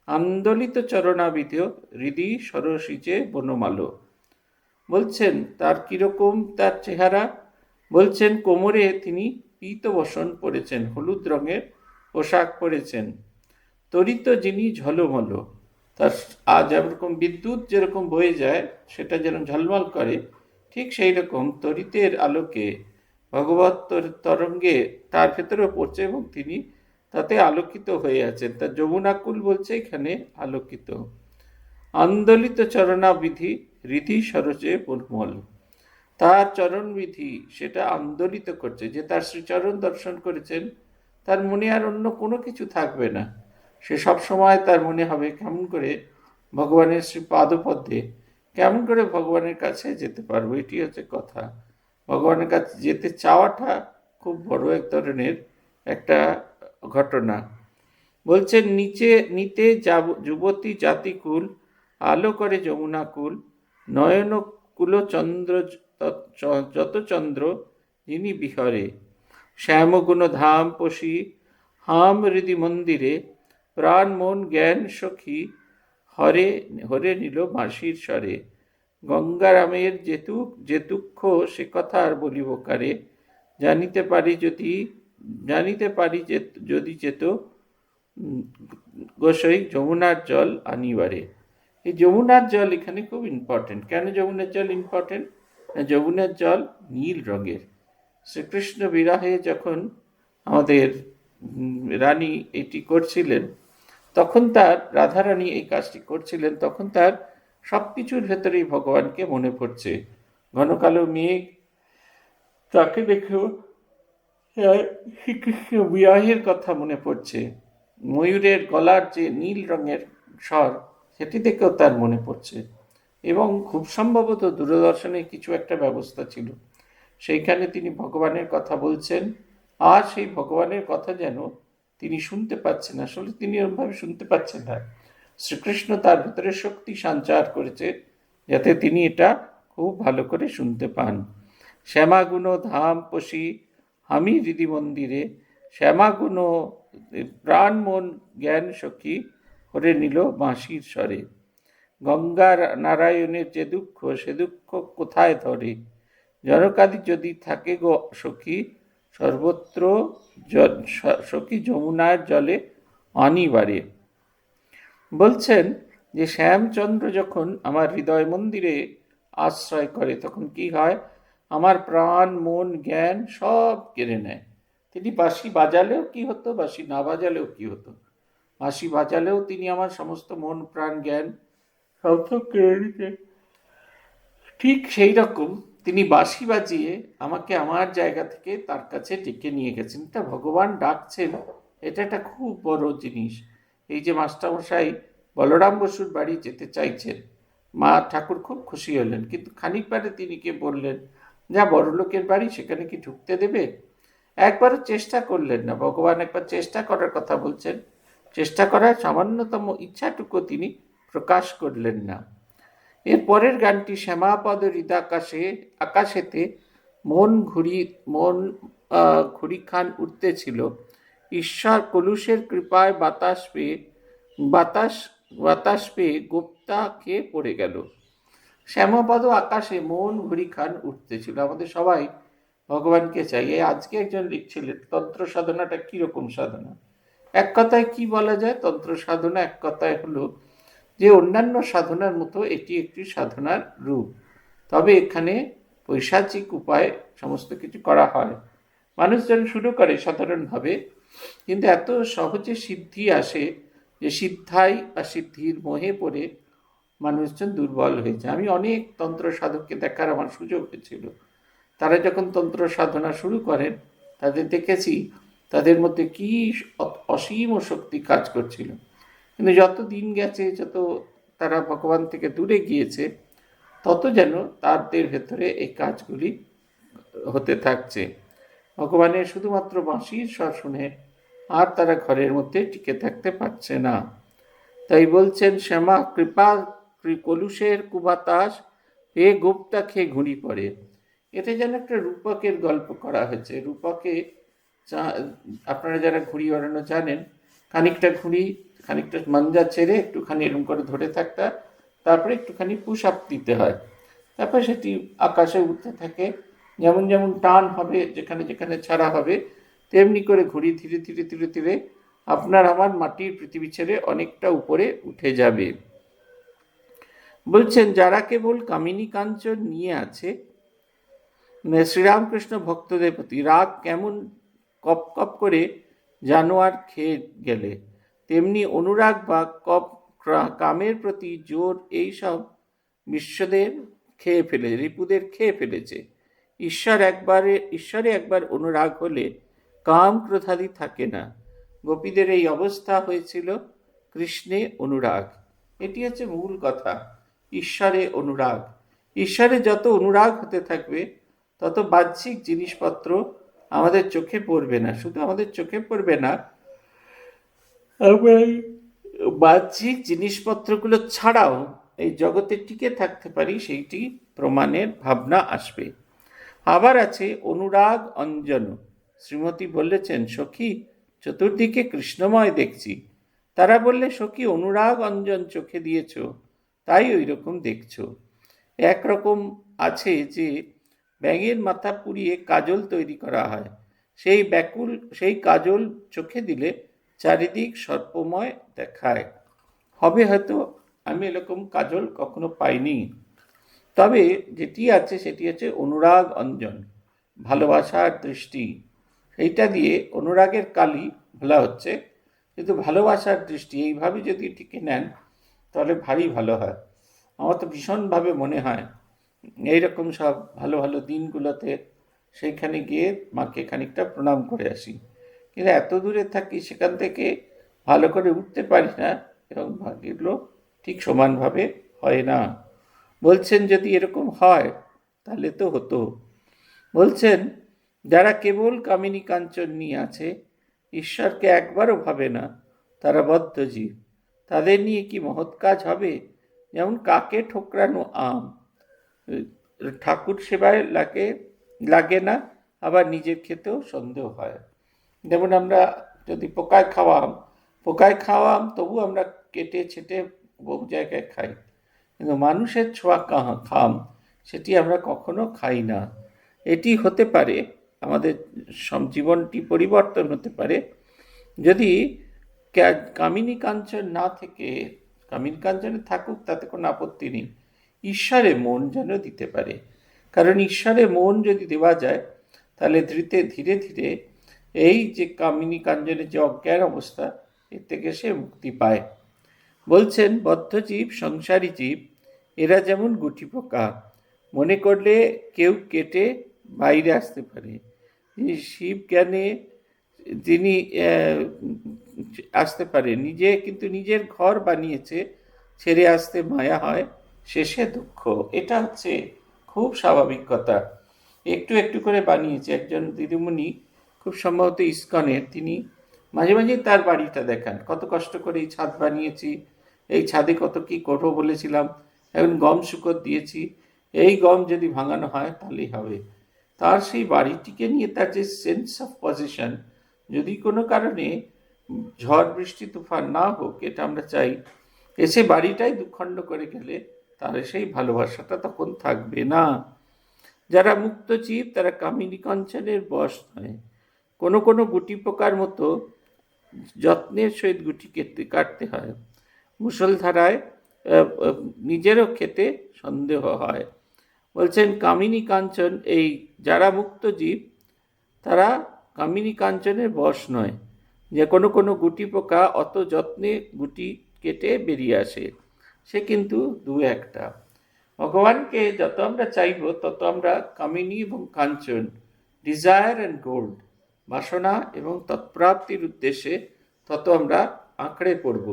আন্দোলিত চরণাবিধ হৃদি সরসিজে বনমালো। বলছেন তার কিরকম তার চেহারা, বলছেন কোমরে তিনি পীত বসন পরেছেন, হলুদ রঙের পোশাক পরেছেন। তরিত যিনি ঝলমল, তার যেরকম বিদ্যুৎ যেরকম বয়ে যায় সেটা যেন ঝলমল করে, ঠিক সেই রকম তরিতের আলোকে ভগবত তরঙ্গে তার ভেতরেও পড়ছে, এবং তিনি তাতে আলোকিত হয়ে আছেন। তার যমুনাকুল বলছে এখানে আলোকিত। আন্দোলিত চরণাবিধি হৃদি সরজে পূর্মল, তার চরণবিধি সেটা আন্দোলিত করছে, যে তার শ্রীচরণ দর্শন করেছেন তার মনে আর অন্য কোনো কিছু থাকবে না। সে সব সময় তার মনে হবে কেমন করে ভগবানের শ্রী পাদপদ্মে, কেমন করে ভগবানের কাছে যেতে পারবো, এটি হচ্ছে কথা। ভগবানের কাছে যেতে চাওয়াটা খুব বড় এক ধরনের একটা ঘটনা। বলছেন নিতে যুবতী জাতিকুল, আলো করে যমুনাকুল, নয়ন কুল চন্দ্র যত চন্দ্র যিনি বিহরে, শ্যামগুণ ধাম পশি হাম হৃদি মন্দিরে, প্রাণ মন জ্ঞান সখী হরে হরে নিল বাঁশির স্বরে। গঙ্গারামের যে দুঃখ সে কথা আর বলিব কারে, জানিতে পারি যদি যেত গোসাই যমুনার জল আনিবারে। এই যমুনার জল এখানে খুব ইম্পর্টেন্ট। কেন যমুনার জল ইম্পর্টেন্ট? যমুনার জল নীল রঙের। শ্রীকৃষ্ণ বিরাহে যখন আমাদের রানী এটি করছিলেন, তখন তার রাধারানী এই কাজটি করছিলেন, তখন তার সব কিছুর ভেতরেই ভগবানকে মনে পড়ছে। ঘন কালো মেঘ, তাকে দেখেও শ্রীকৃষ্ণ বিরাহের কথা মনে পড়ছে। ময়ূরের গলার যে নীল রঙের স্বর, সেটি দেখেও তার মনে পড়ছে। এবং খুব সম্ভবত দূরদর্শনে কিছু একটা ব্যবস্থা ছিল, সেইখানে তিনি ভগবানের কথা বলছেন, আর সেই ভগবানের কথা যেন তিনি শুনতে পাচ্ছেন। আসলে তিনি এরকমভাবে শুনতে পাচ্ছেন না, শ্রীকৃষ্ণ তার ভিতরে শক্তি সঞ্চার করেছে যাতে তিনি এটা খুব ভালো করে শুনতে পান। শ্যামাগুণ ধাম পশি আমি হৃদি মন্দিরে, শ্যামাগুণ প্রাণ মন জ্ঞান সখী হরে নিল বাঁশির স্বরে। গঙ্গার নারায়ণের যে দুঃখ সে দুঃখ কোথায় ধরে, জনকাদি যদি থাকে গো সখী, সর্বত্র সখী যমুনার জলে অনিবারে। বলছেন যে শ্যামচন্দ্র যখন আমার হৃদয় মন্দিরে আশ্রয় করে, তখন কি হয়, আমার প্রাণ মন জ্ঞান সব কেড়ে নেয়। তিনি বাঁশি বাজালেও কি হতো, বাঁশি না বাজালেও কি হতো, বাঁশি বাজালেও তিনি আমার সমস্ত মন প্রাণ জ্ঞান সব কেড়ে নিতেন। ঠিক সেই রকম তিনি বাঁশি বাজিয়ে আমাকে আমার জায়গা থেকে তার কাছে ডেকে নিয়ে গেছেন। তা ভগবান ডাকছেন, এটা একটা খুব বড় জিনিস। এই যে মাস্টারমশাই বলরাম বসুর বাড়ি যেতে চাইছেন, মা ঠাকুর খুব খুশি হলেন, কিন্তু খানিক বাদে তিনি কে বললেন, যা বড় লোকের বাড়ি, সেখানে কি ঢুকতে দেবে? একবারও চেষ্টা করলেন না। ভগবান একবার চেষ্টা করার কথা বলছেন, চেষ্টা করার সামান্যতম ইচ্ছাটুকু তিনি প্রকাশ করলেন না। এর পরের গানটি শ্যামাপদ হৃদাকাশে আকাশেতে মন ঘুড়িখান উঠতেছিল, ঈশ্বর কলুষের কৃপায় বাতাস বাতাস পেয়ে গোপ্তা খেয়ে পড়ে গেল। শ্যামাপদ আকাশে মন ঘুড়িখান উঠতেছিল। আমাদের সবাই ভগবানকে চাই। আজকে একজন লিখছিলেন তন্ত্র সাধনাটা কিরকম সাধনা। এক কথায় কি বলা যায়, তন্ত্র সাধনা এক কথায় হলো যে অন্যান্য সাধনার মতো এটি একটি সাধনার রূপ, তবে এখানে পৈশাচিক উপায়ে সমস্ত কিছু করা হয়। মানুষজন শুরু করে সাধারণভাবে, কিন্তু এত সহজে সিদ্ধি আসে যে সিদ্ধাই বা সিদ্ধির মোহে পড়ে মানুষজন দুর্বল হয়ে যায়। আমি অনেক তন্ত্র সাধককে দেখার আমার সুযোগ হয়েছিল। তারা যখন তন্ত্র সাধনা শুরু করেন, তাদের দেখেছি তাদের মধ্যে কি অসীম শক্তি কাজ করছিল। কিন্তু যত দিন গেছে, যত তারা ভগবান থেকে দূরে গিয়েছে, তত যেন তাদের ভেতরে এই কাজগুলি হতে থাকছে। ভগবানের শুধুমাত্র বাঁশির স্বর শুনে আর তারা ঘরের মধ্যে টিকে থাকতে পারছে না। তাই বলছেন, শ্যামা কৃপা কলুষের কুবাতাস পেয়ে গোপটা খেয়ে ঘুড়ি পড়ে। এতে যেন একটা রূপকের গল্প করা হয়েছে। রূপকে আপনারা যারা ঘুড়ি ওড়ানো জানেন, খানিকটা মাঞ্জা ছেড়ে একটুখানি এরকম করে ধরে থাকতে, তারপরে একটুখানি পুশ আপ দিতে হয়, তারপর সেটি আকাশে উঠতে থাকে। যেমন যেমন টান হবে, যেখানে যেখানে ছাড়া হবে, তেমনি করে ঘুড়ি ধীরে ধীরে ধীরে ধীরে আপনার আমার মাটির পৃথিবী ছেড়ে অনেকটা উপরে উঠে যাবে। বলছেন, যারা কেবল কামিনী কাঞ্চন নিয়ে আছে, শ্রীরামকৃষ্ণ ভক্তদের প্রতি রাগ কেমন কপ কপ করে জানোয়ার খেয়ে গেলে, তেমনি অনুরাগ বা কামের প্রতি জোর এইসব বিশ্বদের রিপুদের খেয়ে ফেলেছে। ঈশ্বরে একবার অনুরাগ হলে কাম ক্রোধাদি থাকে না। গোপীদের এই অবস্থা হয়েছিল কৃষ্ণে অনুরাগ। এটি হচ্ছে মূল কথা, ঈশ্বরে অনুরাগ। ঈশ্বরে যত অনুরাগ হতে থাকবে, তত বাহ্যিক জিনিসপত্র আমাদের চোখে পড়বে না। শুধু আমাদের চোখে পড়বে না, বাহ্যিক জিনিসপত্রগুলো ছাড়াও এই জগতে টিকে থাকতে পারি, সেইটি প্রমাণের ভাবনা আসবে। আবার আছে অনুরাগ অঞ্জন। শ্রীমতী বলেছেন, সখী চতুর্দিকে কৃষ্ণময় দেখছি। তারা বললে, সখী অনুরাগ অঞ্জন চোখে দিয়েছ, তাই ওই রকম দেখছো। একরকম আছে যে ব্যাঙের মাথা পুড়িয়ে কাজল তৈরি করা হয়, সেই কাজল চোখে দিলে চারিদিক সর্পময় দেখায়। হবে হয়তো, আমি এরকম কাজল কখনো পাইনি। তবে যেটি আছে সেটি হচ্ছে অনুরাগ অঞ্জন, ভালোবাসার দৃষ্টি। সেইটা দিয়ে অনুরাগের কালি বলা হচ্ছে, কিন্তু ভালোবাসার দৃষ্টি এইভাবে যদি টিকে নেন, তাহলে ভারী ভালো হয়। আমার তো ভীষণভাবে মনে হয় এইরকম সব ভালো ভালো দিনগুলোতে সেইখানে গিয়ে মাকে খানিকটা প্রণাম করে আসি। কিন্তু এত দূরে থাকি, সেখান থেকে ভালো করে উঠতে পারি না, এবং এগুলো ঠিক সমানভাবে হয় না। বলছেন, যদি এরকম হয় তাহলে তো হতো। বলছেন, যারা কেবল কামিনী কাঞ্চন নিয়ে আছে, ঈশ্বরকে একবারও ভাবে না, তারা বদ্ধজীব। তাদের নিয়ে কি মহৎ কাজ হবে? যেমন কাকে ঠোকরানো আম, ঠাকুর সেবায় লাগে না, আবার নিজের খেতেও সন্দেহ হয়। যেমন আমরা যদি পোকায় খাওয়া আম তবু আমরা কেটে ছেটে বহু জায়গায় খাই, কিন্তু মানুষের ছোঁয়া খাম সেটি আমরা কখনো খাই না। এটি হতে পারে, আমাদের জীবনটি পরিবর্তন হতে পারে যদি কামিনী কাঞ্চন না থেকে, কামিনী কাঞ্চনে থাকুক তাতে কোনো আপত্তি নেই, ঈশ্বরে মন যেন দিতে পারে। কারণ ঈশ্বরে মন যদি দেওয়া যায়, তাহলে ধীরে ধীরে এই যে কামিনী কাঞ্চনের যে অজ্ঞান অবস্থা, এর থেকে সে মুক্তি পায়। বলছেন বদ্ধজীব, সংসারী জীব এরা যেমন গুটি পোকা, মনে করলে কেউ কেটে বাইরে আসতে পারে। শিব জ্ঞানে যিনি আসতে পারে, নিজে কিন্তু নিজের ঘর বানিয়েছে, ছেড়ে আসতে মায়া হয়, শেষে দুঃখ। এটা হচ্ছে খুব স্বাভাবিক কথা। একটু একটু করে বানিয়েছে। একজন দিদিমণি, খুব সম্ভবত ইস্কনের, তিনি মাঝে মাঝে তার বাড়িটা দেখান, কত কষ্ট করে এই ছাদ বানিয়েছি, এই ছাদে কত কি করবো বলেছিলাম, এখন গম শুকর দিয়েছি, এই গম যদি ভাঙানো হয় তাহলেই হবে। তার সেই বাড়িটিকে নিয়ে তার যে সেন্স অফ পজিশন, যদি কোনো কারণে ঝড় বৃষ্টি তুফান না হোক, এটা আমরা চাই, এসে বাড়িটাই দুখণ্ড করে গেলে তাহলে সেই ভালোবাসাটা তখন থাকবে না। যারা মুক্ত জীব তারা কামিনী কাঞ্চনের বশ নয়। কোনো কোনো গুটি পোকার মতো যত্নের সহিত গুটি কাটতে হয়। মুষলধারায় নিজেরও খেতে সন্দেহ হয়। বলছেন কামিনী কাঞ্চন, এই যারা মুক্ত জীব তারা কামিনী কাঞ্চনের বশ নয়। যে কোনো কোনো গুটি পোকা অত যত্নে গুটি কেটে বেরিয়ে আসে, সে কিন্তু দু একটা। ভগবানকে যত আমরা চাইব তত আমরা কামিনী এবং কাঞ্চন, ডিজায়ার অ্যান্ড গোল্ড, বাসনা এবং তৎপ্রাপ্তির উদ্দেশ্যে তত আমরা আঁকড়ে পড়ব।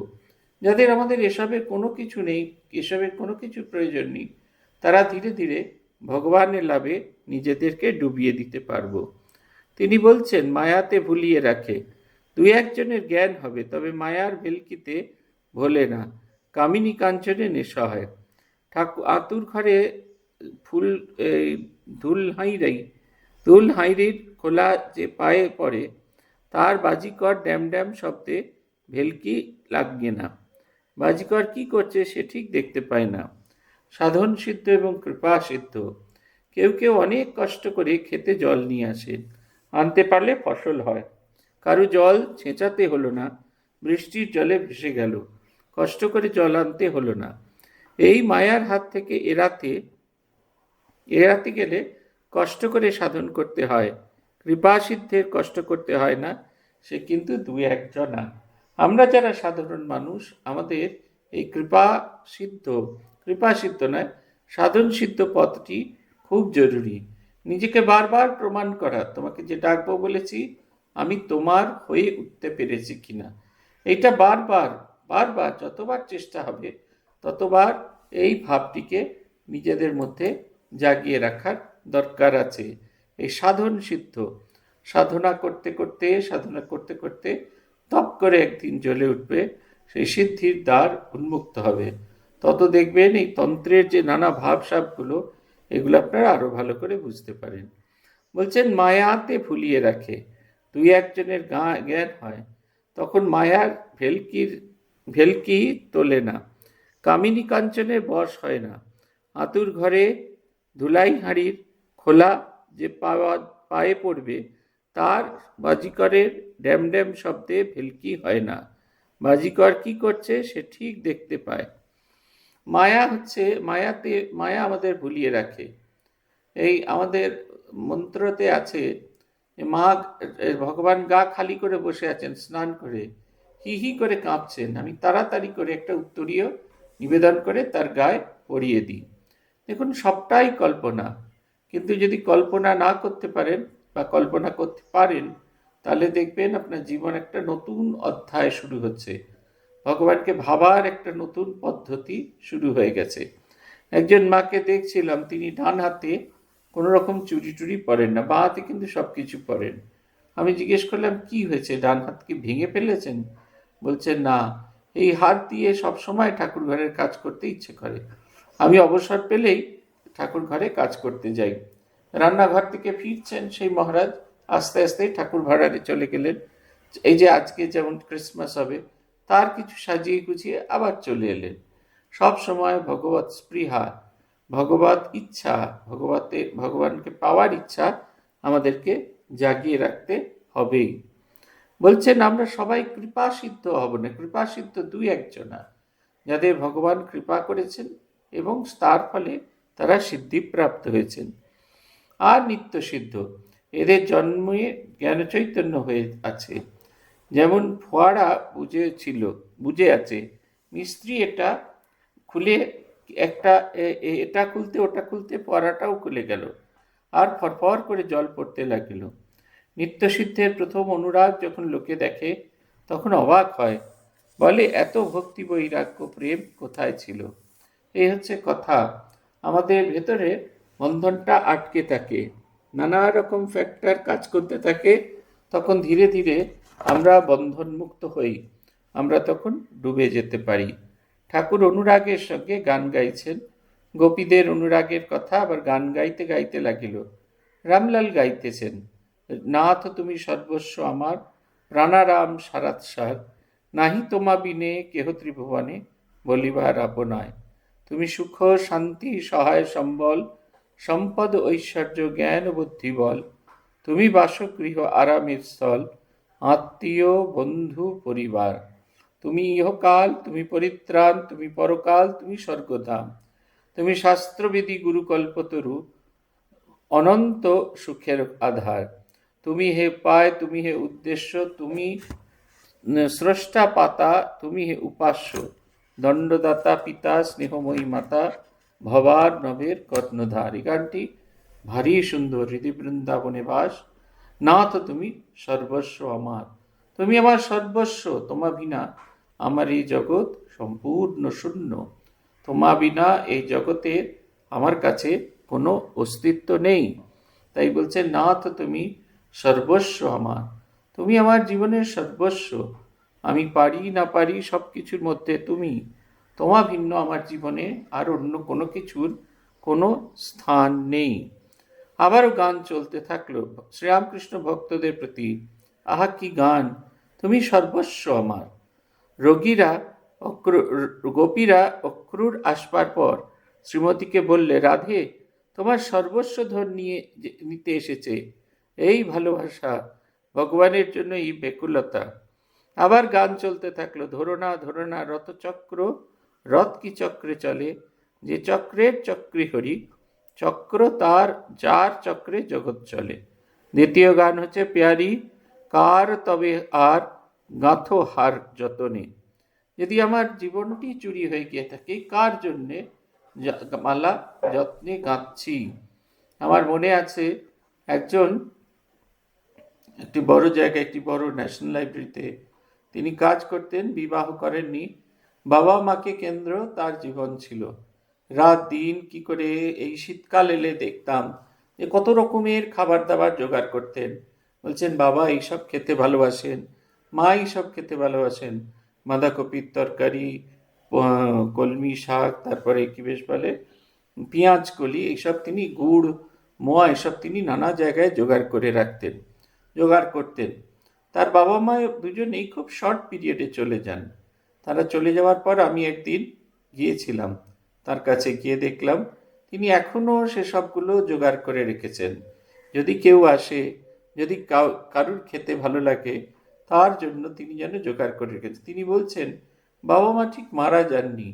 যাদের আমাদের এসবের কোনো কিছু নেই, এসবের কোনো কিছু প্রয়োজন নেই, তারা ধীরে ধীরে ভগবানের লাভে নিজেদেরকে ডুবিয়ে দিতে পারব। তিনি বলছেন মায়াতে ভুলিয়ে রাখে। দুই একজনের জ্ঞান হবে, তবে মায়ার ভেলকিতে ভোলে না। কামিনী কাঞ্চনে নেশা হয়। আতুর ঘরে ফুল দুল হাঁইরির খোলা যে পায়ে পড়ে, তার বাজিকর ড্যাম ড্যাম শব্দে ভেলকি লাগবে না। বাজিকর কি করছে সে ঠিক দেখতে পায় না। সাধন সিদ্ধ এবং কৃপা সিদ্ধ। কেউ কেউ অনেক কষ্ট করে খেতে জল নিয়ে আসেন, আনতে পারলে ফসল হয়। কারো জল ছেঁচাতে হলো না, বৃষ্টির জলে ভেসে গেল, কষ্ট করে জল আনতে হলো না। এই মায়ার হাত থেকে এড়াতে গেলে কষ্ট করে সাধন করতে হয়। কৃপা সিদ্ধের কষ্ট করতে হয় না, সে কিন্তু দু একজনা। আমরা যারা সাধারণ মানুষ, আমাদের এই কৃপা সিদ্ধ নয়, সাধন সিদ্ধ পথটি খুব জরুরি। নিজেকে বারবার প্রমাণ করা, তোমাকে যে ডাকবো বলেছি আমি তোমার হয়ে উঠতে পেরেছি কিনা, এইটা বারবার বারবার যতবার চেষ্টা হবে ততবার এই ভাবটিকে নিজেদের মধ্যে জাগিয়ে রাখার দরকার আছে। এই সাধন সিদ্ধ, সাধনা করতে করতে তপ করে একদিন জ্বলে উঠবে, সেই সিদ্ধির দ্বার উন্মুক্ত হবে। তত দেখবেন এই তন্ত্রের যে নানা ভাবসাবগুলো, এগুলো আপনারা আরো ভালো করে বুঝতে পারেন। বলছেন মায়াতে ভুলিয়ে রাখে। দুই একজনের জ্ঞান হয়, তখন মায়ার ভেলকি তোলে না। কামিনী কাঞ্চনের বশ হয় না। আতুর ঘরে ধুলাই হাঁড়ির খোলা যে পায়ে পড়বে, তার বাজিকরের ড্যাম ড্যাম শব্দে ভেলকি হয় না। বাজিকর কি করছে সে ঠিক দেখতে পায়। মায়া আমাদের ভুলিয়ে রাখে। এই আমাদের মন্ত্রতে আছে, ভগবান গা খালি করে বসে আছেন স্নান করে, হি হি করে কাঁপছেন, আমি তাড়াতাড়ি করে একটা উত্তরীয় নিবেদন করে তার গায়ে পরিয়ে দিই। দেখুন সবটাই কল্পনা, কিন্তু যদি কল্পনা না করতে পারেন বা কল্পনা করতে পারেন, তাহলে দেখবেন আপনার জীবন একটা নতুন অধ্যায় শুরু হচ্ছে। ভগবানকে ভাবার একটা নতুন পদ্ধতি শুরু হয়ে গেছে। একজন মাকে দেখছিলাম, তিনি ডান হাতে কোনো রকম চুরি টুরি পরেন না, বাঁ হাতে কিন্তু সব কিছু পরেন। আমি জিজ্ঞেস করলাম কি হয়েছে, ডান হাত কি ভেঙে ফেলেছেন? বলছেন না, এই হাত দিয়ে সবসময় ঠাকুর ঘরের কাজ করতে ইচ্ছে করে। আমি অবসর পেলেই ঠাকুর ঘরে কাজ করতে যাই। রান্নাঘর থেকে ফিরছেন সেই মহারাজ, আস্তে আস্তে ঠাকুর ঘরে চলে গেলেন। এই যে আজকে যেমন ক্রিসমাস হবে, তার কিছু সাজিয়ে গুছিয়ে আবার চলে এলেন। সব সময় ভগবত স্পৃহা, ভগবত ইচ্ছা, ভগবানকে পাওয়ার ইচ্ছা আমাদেরকে জাগিয়ে রাখতে হবেই। বলছেন আমরা সবাই কৃপা সিদ্ধ হব না, কৃপা সিদ্ধ দুই একজনা, যাদের ভগবান কৃপা করেছেন এবং তার ফলে তারা সিদ্ধিপ্রাপ্ত হয়েছেন। আর নিত্য সিদ্ধ, এদের জন্মে জ্ঞান চৈতন্য হয়ে আছে। যেমন ফোয়ারা বুঝে আছে, মিস্ত্রি এটা খুলে একটা এটা খুলতে ওটা খুলতে ফোয়ারাটাও খুলে গেল, আর ফরফর করে জল পড়তে লাগিল। নিত্যসিদ্ধের প্রথম অনুরাগ যখন লোকে দেখে তখন অবাক হয়, বলে এত ভক্তি বৈরাগ্য প্রেম কোথায় ছিল। এই হচ্ছে কথা। আমাদের ভেতরে বন্ধনটা আটকে থাকে, নানা রকম ফ্যাক্টর কাজ করতে থাকে, তখন ধীরে ধীরে আমরা বন্ধনমুক্ত হই, আমরা তখন ডুবে যেতে পারি। ঠাকুর অনুরাগের সঙ্গে গান গাইছেন, গোপীদের অনুরাগের কথা আবার গান গাইতে গাইতে লাগিল। রামলাল গাইতেছেন, নাথ তুমি সর্বস্ব আমার, প্রাণারাম সারাৎসার, নাহি তোমা বিনে কেহ ত্রিভুবনে, বলিবার আপনায়। তুমি সুখ শান্তি সহায় সম্বল, সম্পদ ঐশ্বর্য জ্ঞান বুদ্ধি বল, তুমি বাসগৃহ আরামের স্থল, আত্মীয় বন্ধু পরিবার। তুমি ইহকাল, তুমি পরিত্রাণ, তুমি পরকাল, তুমি স্বর্গধাম, তুমি শাস্ত্রবিধি গুরুকল্পতরু, অনন্ত সুখের আধার। তুমি হে পায়, তুমি হে উদ্দেশ্য, তুমি স্রষ্টা পাতা, তুমি হে উপাস্য, দণ্ডদাতা পিতা স্নেহময়ী মাতা, ভবার নভের কর্ণধার। এই গানটি ভারী সুন্দর। হৃদি বৃন্দাবনে বাস, নাথ তুমি সর্বস্ব আমার, তুমি আমার সর্বস্ব, তোমা বিনা আমার এই জগৎ সম্পূর্ণ শূন্য। তোমা বিনা এই জগতে আমার কাছে কোনো অস্তিত্ব নেই। তাই বলছে নাথ তুমি সর্বস্ব আমার, তুমি আমার জীবনের সর্বস্ব। আমি পারি না পারি সব কিছুর মধ্যে তুমি, তোমা ভিন্ন আমার জীবনে আর অন্য কোনো কিছুর কোনো স্থান নেই। আবারও গান চলতে থাকলো শ্রীরামকৃষ্ণ ভক্তদের প্রতি। আহা কি গান, তুমি সর্বস্ব আমার। গোপীরা অক্রুর আসবার পর শ্রীমতীকে বললে, রাধে তোমার সর্বস্ব ধন নিতে এসেছে। এই ভালোবাসা, ভগবানের জন্য এই ব্যাকুলতা। আবার গান চলতে থাকলো, ধরো না রথচক্র, রথ কি চক্রে চলে, যে চক্রের চক্রী হরি, চক্র তার যার চক্রে জগৎ চলে। দ্বিতীয় গান হচ্ছে পেয়ারি, কার তবে আর গাঁথো হার যতনে। যদি আমার জীবনটি চুরি হয়ে গিয়ে থাকে, কার জন্যে মালা যত্নে গাঁথছি। আমার মনে আছে একটি বড় জায়গায়, একটি বড় ন্যাশনাল লাইব্রেরিতে তিনি কাজ করতেন, বিবাহ করেননি, বাবা মাকে কেন্দ্র তার জীবন ছিল। রাত দিন কি করে এই শীতকাল এলে দেখতাম যে কত রকমের খাবার দাবার জোগাড় করতেন। বলছেন বাবা এইসব খেতে ভালোবাসেন, মা এইসব খেতে ভালোবাসেন, বাঁধাকপির তরকারি, কলমি শাক, তারপরে কি বেশ বলে পেঁয়াজ কলি, এইসব তিনি গুড় মোয়া এসব তিনি নানা জায়গায় জোগাড় করতেন। তার বাবা মা দুজনেই খুব শর্ট পিরিয়ডে চলে যান। তারা চলে যাওয়ার পর আমি একদিন গিয়েছিলাম তার কাছে, গিয়ে দেখলাম তিনি এখনও সেসবগুলো জোগাড় করে রেখেছেন। যদি কেউ আসে, যদি কারুর খেতে ভালো লাগে, তার জন্য তিনি যেন জোগাড় করে রেখেছেন। তিনি বলছেন বাবা মা ঠিক মারা যাননি,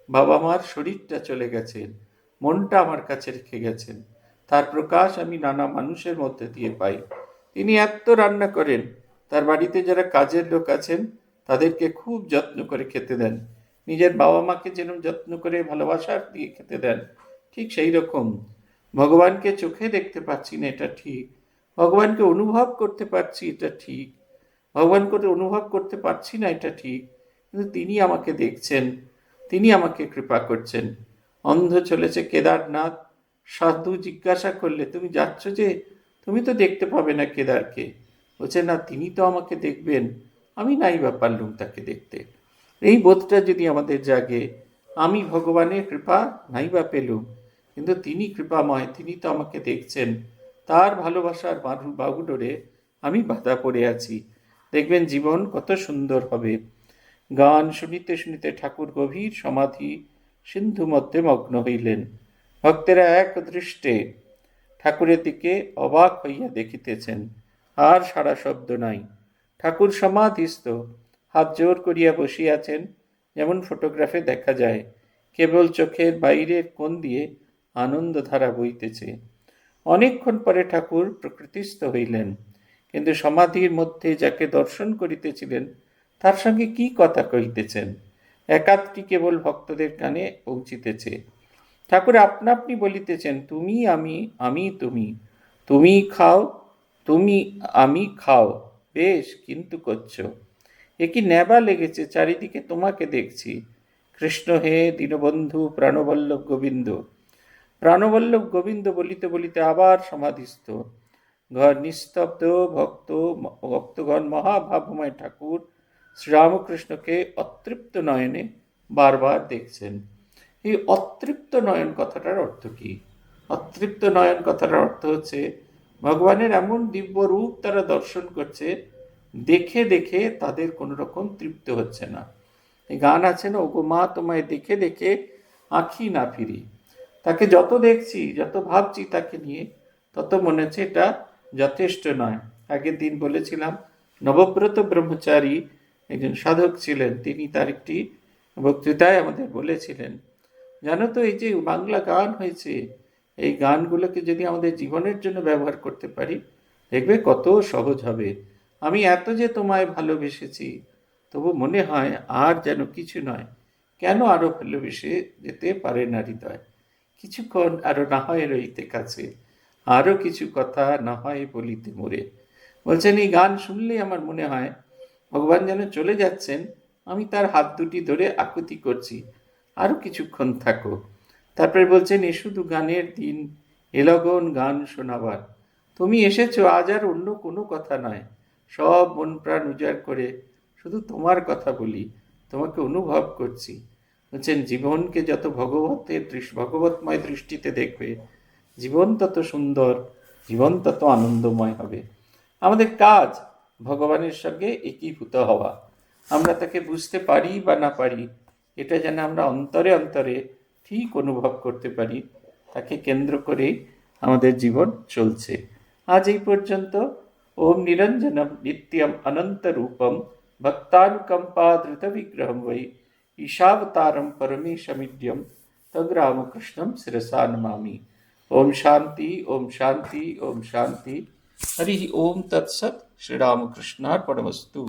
বাবা মার শরীরটা চলে গেছেন, মনটা আমার কাছে রেখে গেছেন, তার প্রকাশ আমি নানা মানুষের মধ্যে দিয়ে পাই। তিনি এত রান্না করেন, তার বাড়িতে যারা কাজের লোক আছেন তাদেরকে খুব যত্ন করে খেতে দেন। নিজের বাবা মাকে যেরকম যত্ন করে ভালোবাসার দিয়ে খেতে দেন, ঠিক সেই রকম ভগবানকে চোখে দেখতে পাচ্ছি না এটা ঠিক, ভগবানকে অনুভব করতে পারছি এটা ঠিক, ভগবানকে অনুভব করতে পারছি না এটা ঠিক, কিন্তু তিনি আমাকে দেখছেন, তিনি আমাকে কৃপা করছেন। অন্ধ চলেছে কেদারনাথ, সাধু জিজ্ঞাসা করলে তুমি যাচ্ছ যে, তুমি তো দেখতে পাবে না কেদারকে। বলছে না, তিনি তো আমাকে দেখবেন, আমি নাই বা পারলুম তাকে দেখতে। এই বোধটা যদি আমাদের জাগে, আমি ভগবানের কৃপা নাই বা পেলুম, কিন্তু তিনি কৃপাময়, তিনি তো আমাকে দেখছেন, তার ভালোবাসার বাহুডোরে আমি বাধা পড়ে আছি। দেখবেন জীবন কত সুন্দর হবে। গান শুনিতে শুনিতে ঠাকুর গভীর সমাধি সিন্ধু মধ্যে মগ্ন হইলেন। ভক্তেরা এক দৃষ্টে ঠাকুরের দিকে অবাক হইয়া দেখিতেছেন, আর সারা শব্দ নাই। ঠাকুর সমাধিস্থ, হাত জোর করিয়া বসিয়াছেন, যেমন ফটোগ্রাফে দেখা যায়। কেবল চোখের বাইরের কোণ দিয়ে আনন্দধারা বইতেছে। অনেকক্ষণ পরে ঠাকুর প্রকৃতিস্থ হইলেন। কিন্তু সমাধির মধ্যে যাকে দর্শন করিতেছিলেন তার সঙ্গে কি কথা কহিতেছেন? একাত্রী কেবল ভক্তদের কানে পৌঁছিতেছে। ঠাকুর আপনা আপনি বলিতেছেন, তুমি আমি, আমি তুমি, তুমি খাও, তুমি আমি খাও, বেশ কিন্তু করছো। এ কি নেবা লেগেছে, চারিদিকে তোমাকে দেখছি। কৃষ্ণ হে দীনবন্ধু প্রাণবল্লভ গোবিন্দ। প্রাণবল্লভ গোবিন্দ বলিতে বলিতে আবার সমাধিস্থ। ঘর নিস্তব্ধ। ভক্তগণ মহাভাবময় ঠাকুর শ্রীরামকৃষ্ণকে অতৃপ্ত নয়নে বারবার দেখছেন। এই অতৃপ্ত নয়ন কথাটার অর্থ কি? অতৃপ্ত নয়ন কথাটার অর্থ হচ্ছে ভগবানের এমন দিব্য রূপ তারা দর্শন করছে, দেখে দেখে তাদের কোনো রকম তৃপ্ত হচ্ছে না। এই গান আছে না, ওগো মা তোমায় দেখে দেখে আঁখি না ফিরি। তাকে যত দেখছি, যত ভাবছি তাকে নিয়ে, তত মনে হচ্ছে এটা যথেষ্ট নয়। আগের দিন বলেছিলাম, নবব্রত ব্রহ্মচারী একজন সাধক ছিলেন, তিনি তার একটি বক্তৃতায় আমাদের বলেছিলেন, জানো তো এই যে বাংলা গান হয়েছে, এই গানগুলোকে যদি আমাদের জীবনের জন্য ব্যবহার করতে পারি, দেখবে কত সহজ হবে। আমি এত যে তোমায় ভালোবেসেছি, তবু মনে হয় আর যেন কিছু নয়, কেন আরো ভালোবেসে যেতে পারে না হৃদয়। কিছুক্ষণ আরো না হয় রইতে কাছে, আরো কিছু কথা না হয় বলিতে মোরে। বলছেন এই গান শুনলেই আমার মনে হয় ভগবান যেন চলে যাচ্ছেন, আমি তার হাত দুটি ধরে আকুতি করছি, আরো কিছুক্ষণ থাকো। তারপরে বলছেন, এ শুধু গানের দিন, এলগন গান শোনাবার। তুমি এসেছো, আজ আর অন্য কোনো কথা নয়, সব মন প্রাণ উজাড় করে শুধু তোমার কথা বলি, তোমাকে অনুভব করছি। বলছেন জীবনকে যত ভগবতময় দৃষ্টিতে দেখবে, জীবন তত সুন্দর, জীবন তত আনন্দময় হবে। আমাদের কাজ ভগবানের সঙ্গে একীভূত হওয়া। আমরা তাকে বুঝতে পারি বা না পারি, এটা যেন আমরা অন্তরে অন্তরে ঠিক অনুভব করতে পারি, তাকে কেন্দ্র করেই আমাদের জীবন চলছে। আজ এই পর্যন্ত। ওম নিরঞ্জনম নিত্যম অনন্ত রূপম ভক্তানুকম্পাধৃত বিগ্রহম বৈ ঈশাবতারম পরমেশমিদ্যম তদ্রামকৃষ্ণম শিরসা নমামি। ओम शांति, ओम शांति, ओम शांति। हरि ओम तत्सत। श्री रामकृष्णार्पणमस्तु।